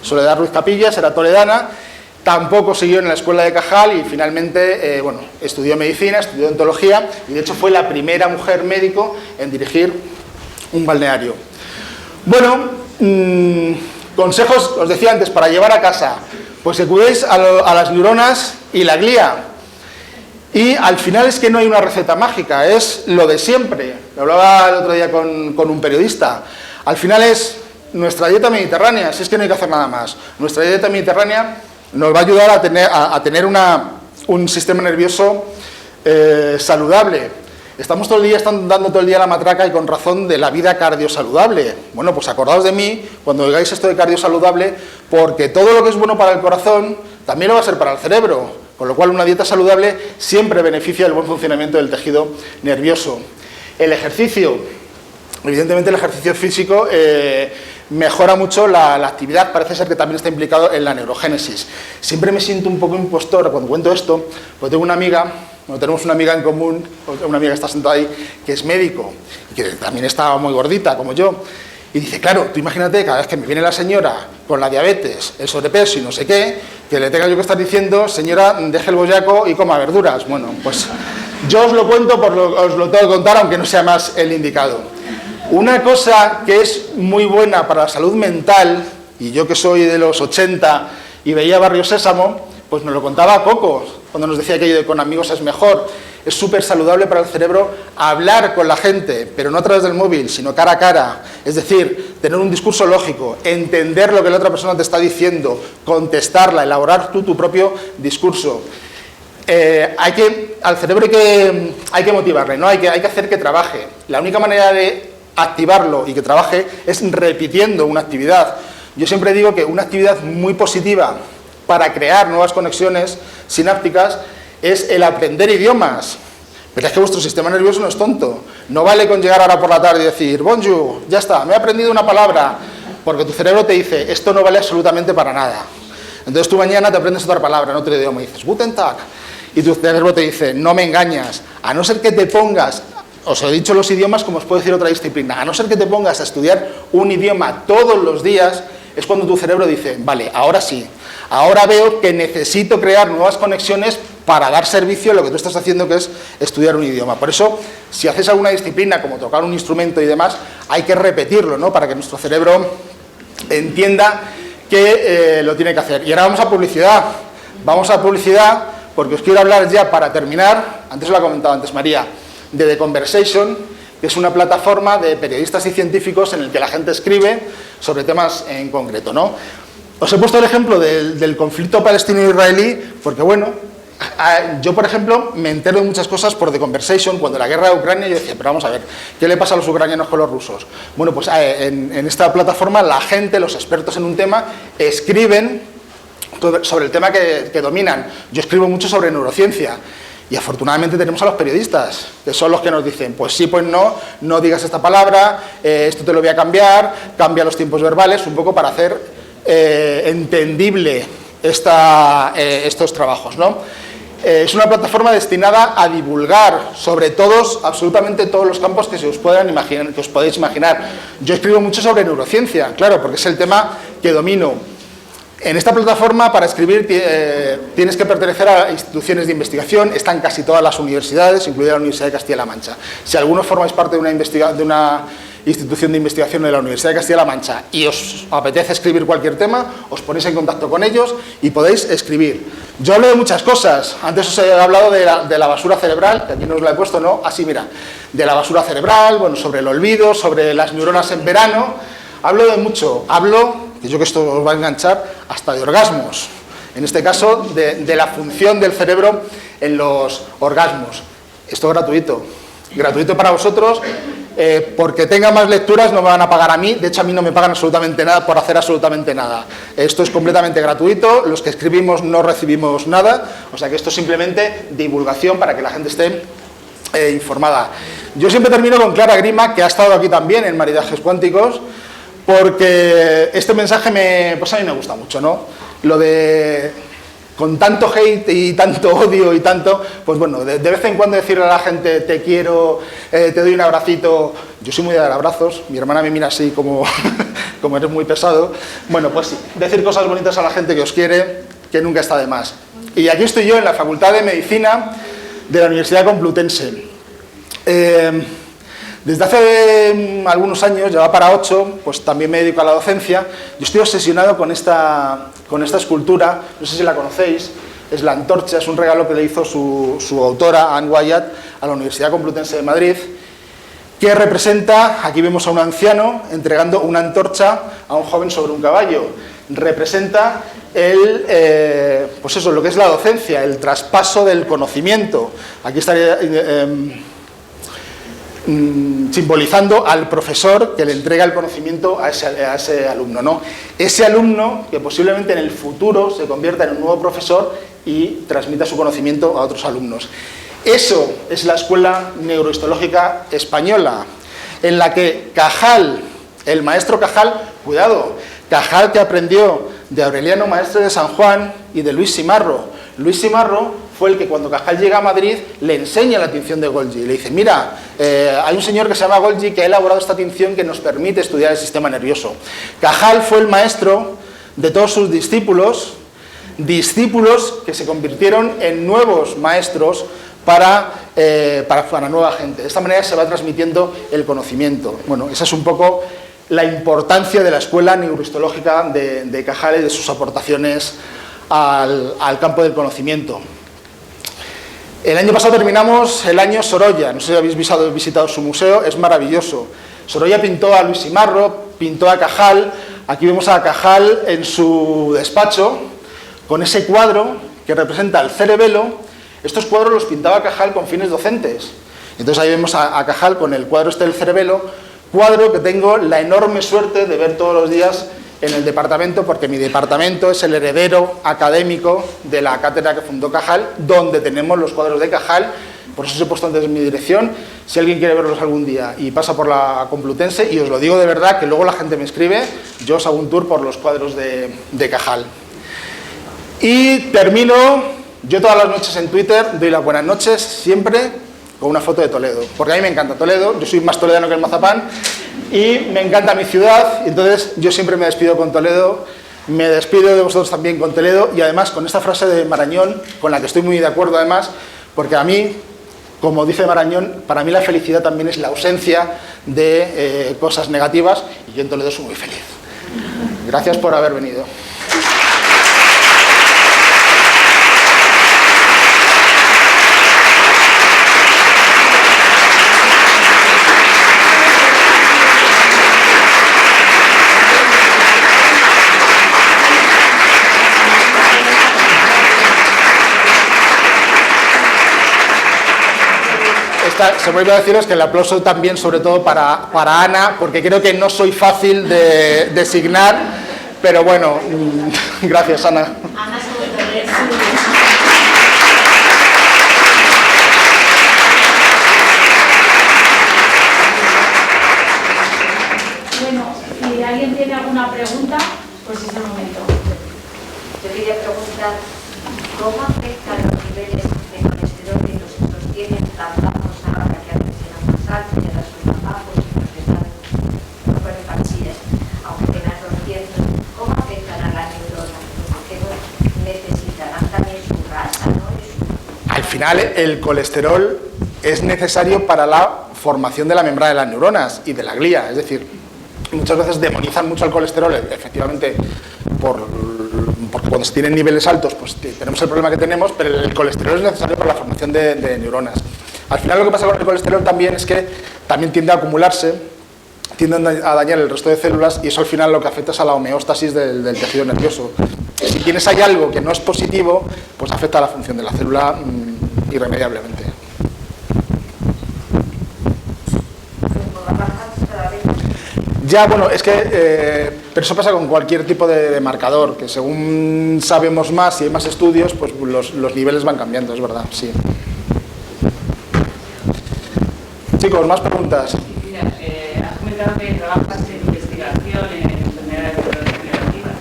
Soledad Ruiz Capillas era toledana, tampoco siguió en la escuela de Cajal y finalmente estudió medicina, estudió odontología y de hecho fue la primera mujer médico en dirigir un balneario. Bueno, consejos, os decía antes, para llevar a casa, pues que cuidéis a las neuronas y la glía. Y al final es que no hay una receta mágica, es lo de siempre. Lo hablaba el otro día con un periodista. Al final es nuestra dieta mediterránea, si es que no hay que hacer nada más. Nuestra dieta mediterránea nos va a ayudar a tener un sistema nervioso saludable. Estamos dando todo el día la matraca y con razón de la vida cardiosaludable. Bueno, pues acordaos de mí cuando oigáis esto de cardiosaludable, porque todo lo que es bueno para el corazón también lo va a ser para el cerebro, con lo cual una dieta saludable siempre beneficia el buen funcionamiento del tejido nervioso. El ejercicio, evidentemente el ejercicio físico mejora mucho la actividad, parece ser que también está implicado en la neurogénesis. Siempre me siento un poco impostor cuando cuento esto, porque tengo una amiga, tenemos una amiga en común, una amiga que está sentada ahí, que es médico, y que también está muy gordita, como yo, y dice, claro, tú imagínate, cada vez que me viene la señora con la diabetes, el sobrepeso y no sé qué, que le tenga yo que estar diciendo, señora, deje el boyaco y coma verduras. Bueno, pues yo os lo cuento, os lo tengo que contar, aunque no sea más el indicado. Una cosa que es muy buena para la salud mental, y yo que soy de los 80 y veía Barrio Sésamo, pues nos lo contaba Coco, cuando nos decía que con amigos es mejor. Es súper saludable para el cerebro hablar con la gente, pero no a través del móvil, sino cara a cara. Es decir, tener un discurso lógico, entender lo que la otra persona te está diciendo, contestarla, elaborar tú tu propio discurso. Al cerebro hay que motivarle, ¿no? Hay que hacer que trabaje. La única manera de activarlo y que trabaje es repitiendo una actividad. Yo siempre digo que una actividad muy positiva para crear nuevas conexiones sinápticas es el aprender idiomas. Pero es que vuestro sistema nervioso no es tonto. No vale con llegar ahora por la tarde y decir, bonjour, ya está, me he aprendido una palabra, porque tu cerebro te dice, esto no vale absolutamente para nada. Entonces tú mañana te aprendes otra palabra en otro idioma y dices, guten Tag, y tu cerebro te dice, no me engañas, a no ser que te pongas, os he dicho los idiomas como os puedo decir otra disciplina, a no ser que te pongas a estudiar un idioma todos los días, es cuando tu cerebro dice, vale, ahora sí, ahora veo que necesito crear nuevas conexiones para dar servicio a lo que tú estás haciendo, que es estudiar un idioma. Por eso, si haces alguna disciplina, como tocar un instrumento y demás, hay que repetirlo, ¿no?, para que nuestro cerebro entienda que lo tiene que hacer. Y ahora vamos a publicidad. Vamos a publicidad porque os quiero hablar ya, para terminar, antes lo ha comentado antes María, de The Conversation, que es una plataforma de periodistas y científicos en el que la gente escribe sobre temas en concreto, ¿no? Os he puesto el ejemplo del conflicto palestino-israelí porque, bueno, yo, por ejemplo, me entero de muchas cosas por The Conversation. Cuando la guerra de Ucrania, yo decía, pero vamos a ver, ¿qué le pasa a los ucranianos con los rusos? Bueno, pues en esta plataforma la gente, los expertos en un tema, escriben sobre el tema que dominan. Yo escribo mucho sobre neurociencia. Y afortunadamente tenemos a los periodistas, que son los que nos dicen, pues sí, pues no, no digas esta palabra, esto te lo voy a cambiar, cambia los tiempos verbales, un poco para hacer entendible estos trabajos, ¿no? Es una plataforma destinada a divulgar sobre absolutamente todos los campos que se os puedan imaginar, que os podéis imaginar. Yo escribo mucho sobre neurociencia, claro, porque es el tema que domino. En esta plataforma, para escribir, tienes que pertenecer a instituciones de investigación. Están casi todas las universidades, incluida la Universidad de Castilla-La Mancha. Si alguno formáis parte de una institución de investigación de la Universidad de Castilla-La Mancha y os apetece escribir cualquier tema, os ponéis en contacto con ellos y podéis escribir. Yo hablo de muchas cosas. Antes os he hablado de la basura cerebral, que aquí no os la he puesto, ¿no? Así, mira, de la basura cerebral, bueno, sobre el olvido, sobre las neuronas en verano. Hablo de mucho. Que yo que esto os va a enganchar, hasta de orgasmos. En este caso, de la función del cerebro en los orgasmos. Esto es gratuito. Gratuito para vosotros, porque tenga más lecturas no me van a pagar a mí. De hecho, a mí no me pagan absolutamente nada por hacer absolutamente nada. Esto es completamente gratuito. Los que escribimos no recibimos nada. O sea que esto es simplemente divulgación para que la gente esté informada. Yo siempre termino con Clara Grima, que ha estado aquí también en Maridajes Cuánticos, porque este mensaje pues a mí me gusta mucho, ¿no? Lo de, con tanto hate y tanto odio y tanto, pues bueno, de vez en cuando decirle a la gente, te quiero, te doy un abracito. Yo soy muy de dar abrazos, mi hermana me mira así como, como eres muy pesado. Bueno, pues sí, decir cosas bonitas a la gente que os quiere, que nunca está de más. Y aquí estoy yo en la Facultad de Medicina de la Universidad Complutense. Desde hace algunos años, ya va para 8, pues también me dedico a la docencia. Yo estoy obsesionado con esta escultura, no sé si la conocéis, es la antorcha, es un regalo que le hizo su autora, Anne Wyatt, a la Universidad Complutense de Madrid, que representa, aquí vemos a un anciano entregando una antorcha a un joven sobre un caballo. Representa pues eso, lo que es la docencia, el traspaso del conocimiento. Aquí estaría simbolizando al profesor que le entrega el conocimiento a ese alumno, ¿no? Ese alumno que posiblemente en el futuro se convierta en un nuevo profesor y transmita su conocimiento a otros alumnos. Eso es la Escuela Neurohistológica Española, en la que Cajal, el maestro Cajal, cuidado, Cajal que aprendió de Aureliano Maestre de San Juan y de Luis Simarro. Luis Simarro fue el que cuando Cajal llega a Madrid le enseña la tinción de Golgi. Le dice, mira, hay un señor que se llama Golgi que ha elaborado esta tinción que nos permite estudiar el sistema nervioso. Cajal fue el maestro de todos sus discípulos que se convirtieron en nuevos maestros para nueva gente. De esta manera se va transmitiendo el conocimiento. Bueno, esa es un poco la importancia de la Escuela Neurohistológica de Cajal y de sus aportaciones al campo del conocimiento. El año pasado terminamos el año Sorolla, no sé si habéis visitado su museo, es maravilloso. Sorolla pintó a Luis Simarro, pintó a Cajal, aquí vemos a Cajal en su despacho, con ese cuadro que representa el cerebelo. Estos cuadros los pintaba Cajal con fines docentes. Entonces ahí vemos a Cajal con el cuadro del cerebelo, cuadro que tengo la enorme suerte de ver todos los días en el departamento, porque mi departamento es el heredero académico de la cátedra que fundó Cajal, donde tenemos los cuadros de Cajal. Por eso os he puesto antes en mi dirección, si alguien quiere verlos algún día y pasa por la Complutense, y os lo digo de verdad, que luego la gente me escribe, yo os hago un tour por los cuadros de Cajal. Y termino, yo todas las noches en Twitter doy las buenas noches, siempre con una foto de Toledo, porque a mí me encanta Toledo, yo soy más toledano que el mazapán, y me encanta mi ciudad, entonces yo siempre me despido con Toledo, me despido de vosotros también con Toledo, y además con esta frase de Marañón, con la que estoy muy de acuerdo además, porque a mí, como dice Marañón, para mí la felicidad también es la ausencia de cosas negativas, y yo en Toledo soy muy feliz. Gracias por haber venido. Se me olvidó deciros que el aplauso también, sobre todo para Ana, porque creo que no soy fácil de designar, pero bueno, gracias, Ana. Bueno, si alguien tiene alguna pregunta, pues es el momento. Yo quería preguntar, ¿cómo afectan los niveles de colesterol que nosotros tienen tan bajos ahora que antes eran más altos y ahora son más bajos y los que están no ponen parchillas, aunque tengan 200? ¿Cómo afectan a la neurona? Porque no necesitarán también su grasa, ¿no? Al final, el colesterol es necesario para la formación de la membrana de las neuronas y de la glía, es decir, muchas veces demonizan mucho al colesterol, efectivamente, porque cuando se tienen niveles altos, pues tenemos el problema que tenemos, pero el colesterol es necesario para la formación de neuronas. Al final lo que pasa con el colesterol también es que también tiende a acumularse, tiende a dañar el resto de células, y eso al final lo que afecta es a la homeostasis del tejido nervioso. Si tienes ahí algo que no es positivo, pues afecta a la función de la célula irremediablemente. Ya, bueno, es que, pero eso pasa con cualquier tipo de marcador, que según sabemos más y hay más estudios, pues los niveles van cambiando, es verdad, sí. Chicos, más preguntas. Mira, has comentado que trabajas en investigación en enfermedades neurodegenerativas.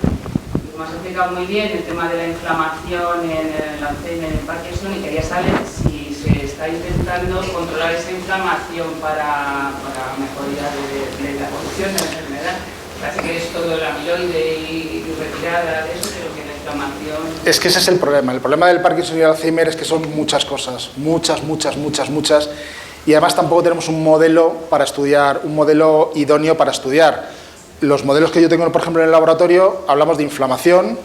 Como has explicado muy bien el tema de la inflamación en el Alzheimer, en el Parkinson, y quería saber si se está intentando controlar esa inflamación para mejoría de la evolución de la enfermedad. Parece que es todo el amiloide y retirada de eso, pero que la inflamación... Es que ese es el problema. El problema del Parkinson y el Alzheimer es que son muchas cosas, muchas, y además tampoco tenemos un modelo para estudiar, un modelo idóneo para estudiar. Los modelos que yo tengo, por ejemplo, en el laboratorio, hablamos de inflamación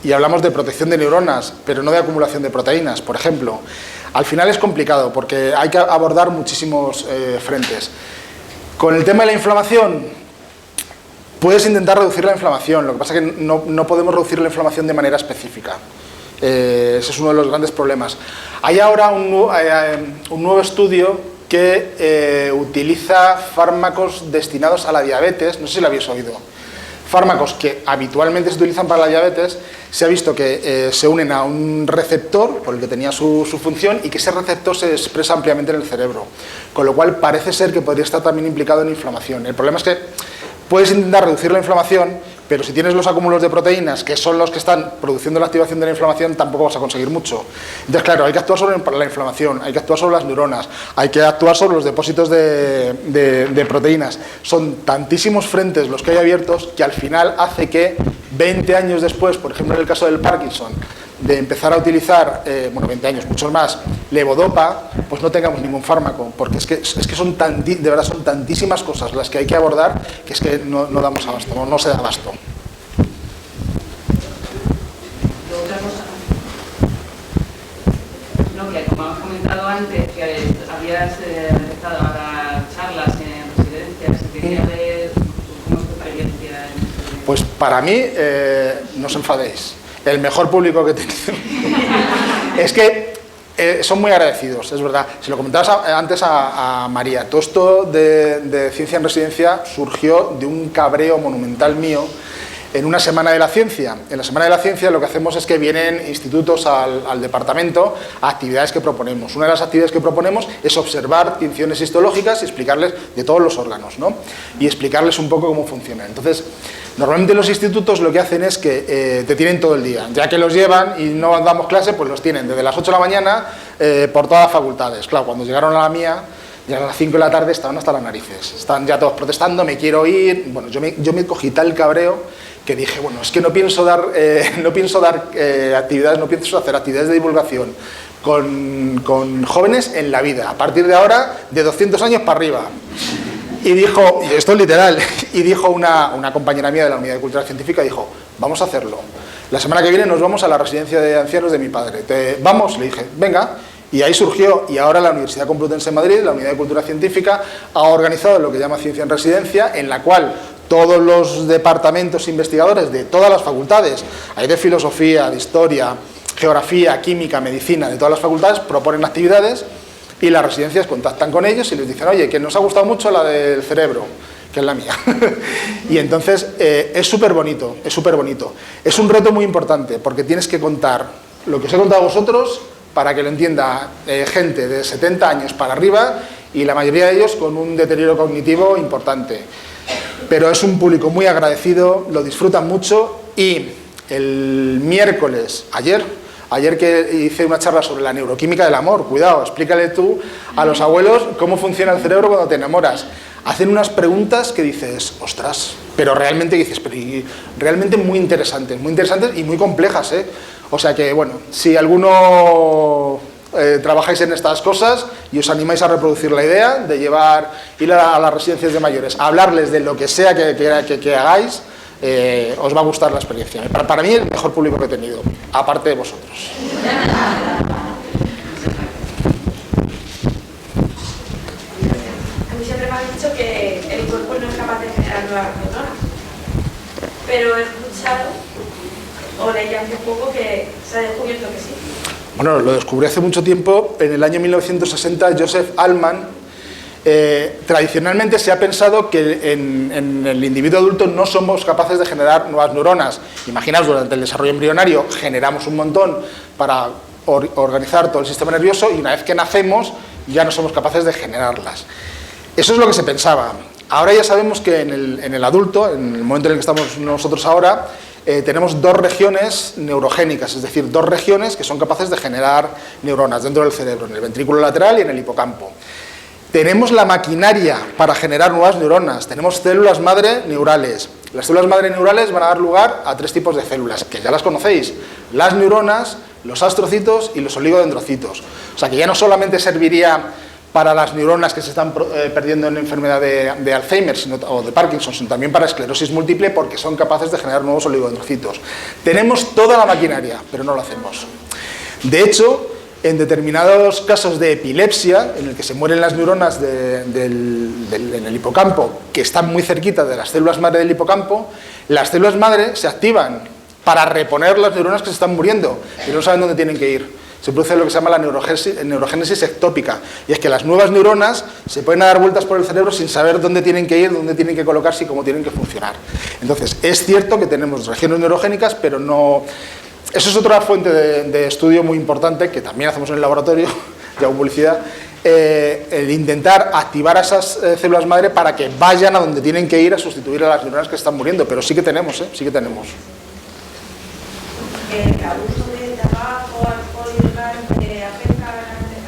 y hablamos de protección de neuronas, pero no de acumulación de proteínas, por ejemplo. Al final es complicado porque hay que abordar muchísimos frentes. Con el tema de la inflamación, puedes intentar reducir la inflamación, lo que pasa es que no podemos reducir la inflamación de manera específica. Ese es uno de los grandes problemas. Hay ahora un nuevo estudio que utiliza fármacos destinados a la diabetes, no sé si lo habéis oído. Fármacos que habitualmente se utilizan para la diabetes, se ha visto que se unen a un receptor por el que tenía su función y que ese receptor se expresa ampliamente en el cerebro, con lo cual parece ser que podría estar también implicado en inflamación. El problema es que puedes intentar reducir la inflamación, pero si tienes los acúmulos de proteínas, que son los que están produciendo la activación de la inflamación, tampoco vas a conseguir mucho. Entonces, claro, hay que actuar sobre la inflamación, hay que actuar sobre las neuronas, hay que actuar sobre los depósitos de proteínas. Son tantísimos frentes los que hay abiertos que al final hace que 20 años después, por ejemplo en el caso del Parkinson, de empezar a utilizar, 20 años, muchos más, levodopa, pues no tengamos ningún fármaco, porque es que son de verdad son tantísimas cosas las que hay que abordar que es que no damos abasto, no se da abasto. Otra cosa, no, que como has comentado antes, que habías empezado a dar charlas en residencias, quería ver cómo es tu experiencia en eso. Pues para mí, no os enfadéis. El mejor público que he tenido. Es que son muy agradecidos, es verdad. Se lo comentabas antes a María. Todo esto de ciencia en residencia surgió de un cabreo monumental mío en una semana de la ciencia. En la semana de la ciencia lo que hacemos es que vienen institutos al departamento a actividades que proponemos. Una de las actividades que proponemos es observar tinciones histológicas y explicarles de todos los órganos, ¿no? Y explicarles un poco cómo funcionan. Entonces, normalmente los institutos lo que hacen es que te tienen todo el día. Ya que los llevan y no damos clase, pues los tienen desde las 8 de la mañana por todas las facultades. Claro, cuando llegaron a la mía, ya a las 5 de la tarde estaban hasta las narices. Están ya todos protestando, me quiero ir. Bueno, yo me cogí tal cabreo que dije, bueno, es que no pienso dar actividades, no pienso hacer actividades de divulgación con jóvenes en la vida. A partir de ahora, de 200 años para arriba. Y dijo, y esto es literal, y dijo una compañera mía de la Unidad de Cultura Científica, dijo, vamos a hacerlo. La semana que viene nos vamos a la residencia de ancianos de mi padre. ¿Vamos? Le dije, venga. Y ahí surgió, y ahora la Universidad Complutense de Madrid, la Unidad de Cultura Científica, ha organizado lo que llama Ciencia en Residencia, en la cual todos los departamentos investigadores de todas las facultades, hay de filosofía, de historia, geografía, química, medicina, de todas las facultades, proponen actividades y las residencias contactan con ellos y les dicen, oye, que nos ha gustado mucho la del cerebro, que es la mía. Y entonces es súper bonito, es súper bonito. Es un reto muy importante porque tienes que contar lo que os he contado a vosotros para que lo entienda gente de 70 años para arriba y la mayoría de ellos con un deterioro cognitivo importante. Pero es un público muy agradecido, lo disfrutan mucho y el miércoles, ayer que hice una charla sobre la neuroquímica del amor, cuidado, explícale tú a los abuelos cómo funciona el cerebro cuando te enamoras. Hacen unas preguntas que dices, ostras, pero realmente dices, pero realmente muy interesantes y muy complejas, ¿eh? O sea que, bueno, si alguno trabajáis en estas cosas y os animáis a reproducir la idea de ir a las residencias de mayores, a hablarles de lo que sea que hagáis, os va a gustar la experiencia. Para mí, el mejor público que he tenido, aparte de vosotros. A mí siempre me han dicho que el cuerpo no es capaz de generar nuevas neuronas, pero he escuchado o leí hace poco que se ha descubierto que sí. Bueno, lo descubrí hace mucho tiempo. En el año 1960, Joseph Allman, tradicionalmente se ha pensado que en el individuo adulto no somos capaces de generar nuevas neuronas. Imaginaos, durante el desarrollo embrionario generamos un montón para organizar todo el sistema nervioso y una vez que nacemos ya no somos capaces de generarlas. Eso es lo que se pensaba. Ahora ya sabemos que en el adulto, en el momento en el que estamos nosotros ahora, tenemos dos regiones neurogénicas, es decir, dos regiones que son capaces de generar neuronas dentro del cerebro, en el ventrículo lateral y en el hipocampo. Tenemos la maquinaria para generar nuevas neuronas, tenemos células madre neurales. Las células madre neurales van a dar lugar a tres tipos de células, que ya las conocéis, las neuronas, los astrocitos y los oligodendrocitos. O sea que ya no solamente serviría para las neuronas que se están perdiendo en enfermedad de Alzheimer o de Parkinson, sino también para esclerosis múltiple, porque son capaces de generar nuevos oligodendrocitos. Tenemos toda la maquinaria, pero no lo hacemos. De hecho, en determinados casos de epilepsia, en el que se mueren las neuronas en el hipocampo, que están muy cerquita de las células madre del hipocampo, las células madre se activan para reponer las neuronas que se están muriendo y no saben dónde tienen que ir. Se produce lo que se llama la neurogénesis ectópica, y es que las nuevas neuronas se pueden dar vueltas por el cerebro sin saber dónde tienen que ir, dónde tienen que colocarse y cómo tienen que funcionar. Entonces, es cierto que tenemos regiones neurogénicas, pero no... Eso es otra fuente de estudio muy importante, que también hacemos en el laboratorio, ya hago publicidad, el intentar activar a esas células madre para que vayan a donde tienen que ir a sustituir a las neuronas que están muriendo, pero sí que tenemos, sí que tenemos. ¿El abuso de tabaco, alcohol y demás afecta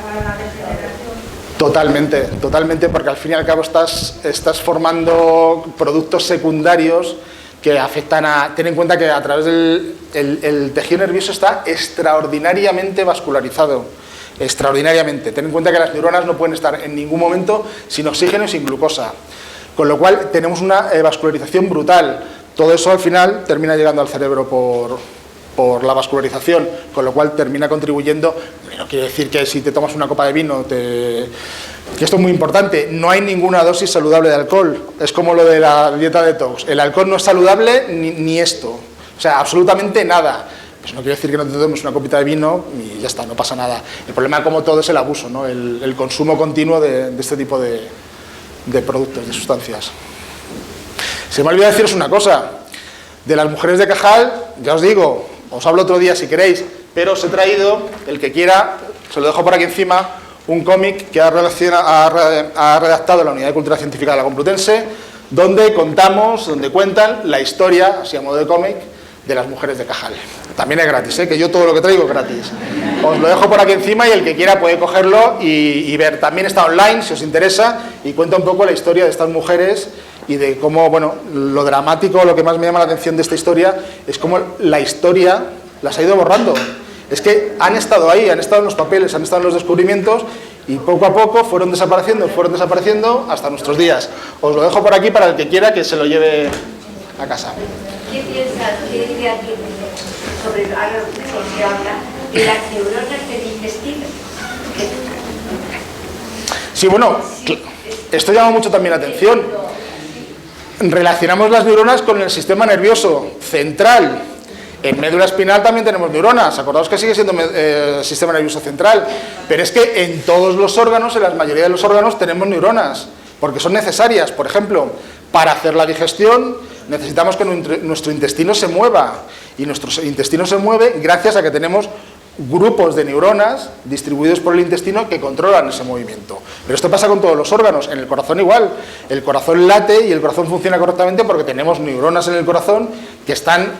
a la degeneración? Totalmente, porque al fin y al cabo estás formando productos secundarios que afectan a... Ten en cuenta que a través el tejido nervioso está extraordinariamente vascularizado, extraordinariamente. Ten en cuenta que las neuronas no pueden estar en ningún momento sin oxígeno y sin glucosa, con lo cual tenemos una vascularización brutal. Todo eso al final termina llegando al cerebro por la vascularización, con lo cual termina contribuyendo. No quiere decir que si te tomas una copa de vino, que esto es muy importante, no hay ninguna dosis saludable de alcohol, es como lo de la dieta detox, el alcohol no es saludable ni esto, o sea, absolutamente nada. Pues no quiere decir que no te tomes una copita de vino y ya está, no pasa nada. El problema, como todo, es el abuso, ¿no? El consumo continuo de este tipo de productos, de sustancias. Se me ha olvidado deciros una cosa. De las mujeres de Cajal, ya os digo, os hablo otro día si queréis, pero os he traído, el que quiera, se lo dejo por aquí encima, un cómic que ha redactado la Unidad de Cultura Científica de la Complutense, donde cuentan la historia, así a modo de cómic, de las mujeres de Cajal. También es gratis, que yo todo lo que traigo es gratis. Os lo dejo por aquí encima y el que quiera puede cogerlo y ver. También está online, si os interesa, y cuenta un poco la historia de estas mujeres y de cómo, bueno, lo dramático, lo que más me llama la atención de esta historia es cómo la historia las ha ido borrando. Es que han estado ahí, han estado en los papeles, han estado en los descubrimientos y poco a poco fueron desapareciendo hasta nuestros días. Os lo dejo por aquí para el que quiera que se lo lleve a casa. ¿Qué piensas, qué idea tienes sobre algo que se habla de las neuronas del intestino? Sí, bueno, esto llama mucho también la atención. Relacionamos las neuronas con el sistema nervioso central. En médula espinal también tenemos neuronas, acordaos que sigue siendo sistema nervioso central, pero es que en todos los órganos, en la mayoría de los órganos tenemos neuronas, porque son necesarias. Por ejemplo, para hacer la digestión necesitamos que nuestro intestino se mueva, y nuestro intestino se mueve gracias a que tenemos grupos de neuronas distribuidos por el intestino que controlan ese movimiento. Pero esto pasa con todos los órganos. En el corazón igual. El corazón late y el corazón funciona correctamente porque tenemos neuronas en el corazón que están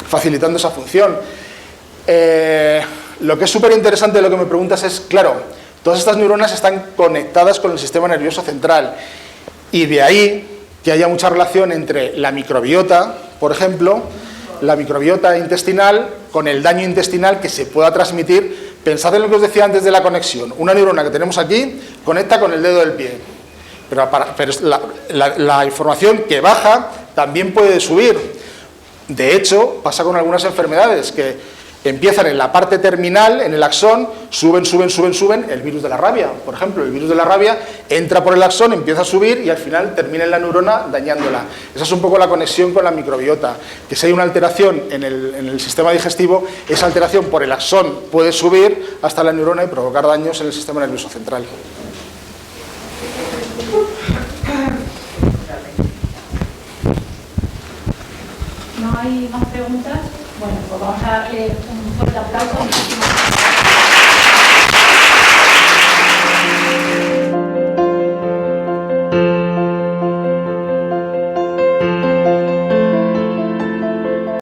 facilitando esa función. Lo que es súper interesante de lo que me preguntas es, claro, todas estas neuronas están conectadas con el sistema nervioso central y de ahí que haya mucha relación entre la microbiota, por ejemplo, la microbiota intestinal con el daño intestinal que se pueda transmitir. Pensad en lo que os decía antes de la conexión. Una neurona que tenemos aquí conecta con el dedo del pie, pero la información que baja también puede subir. De hecho, pasa con algunas enfermedades que empiezan en la parte terminal, en el axón, suben, el virus de la rabia, por ejemplo, el virus de la rabia entra por el axón, empieza a subir y al final termina en la neurona dañándola. Esa es un poco la conexión con la microbiota, que si hay una alteración en el sistema digestivo, esa alteración por el axón puede subir hasta la neurona y provocar daños en el sistema nervioso central. ¿No hay más preguntas? Bueno, pues vamos a darle un fuerte aplauso.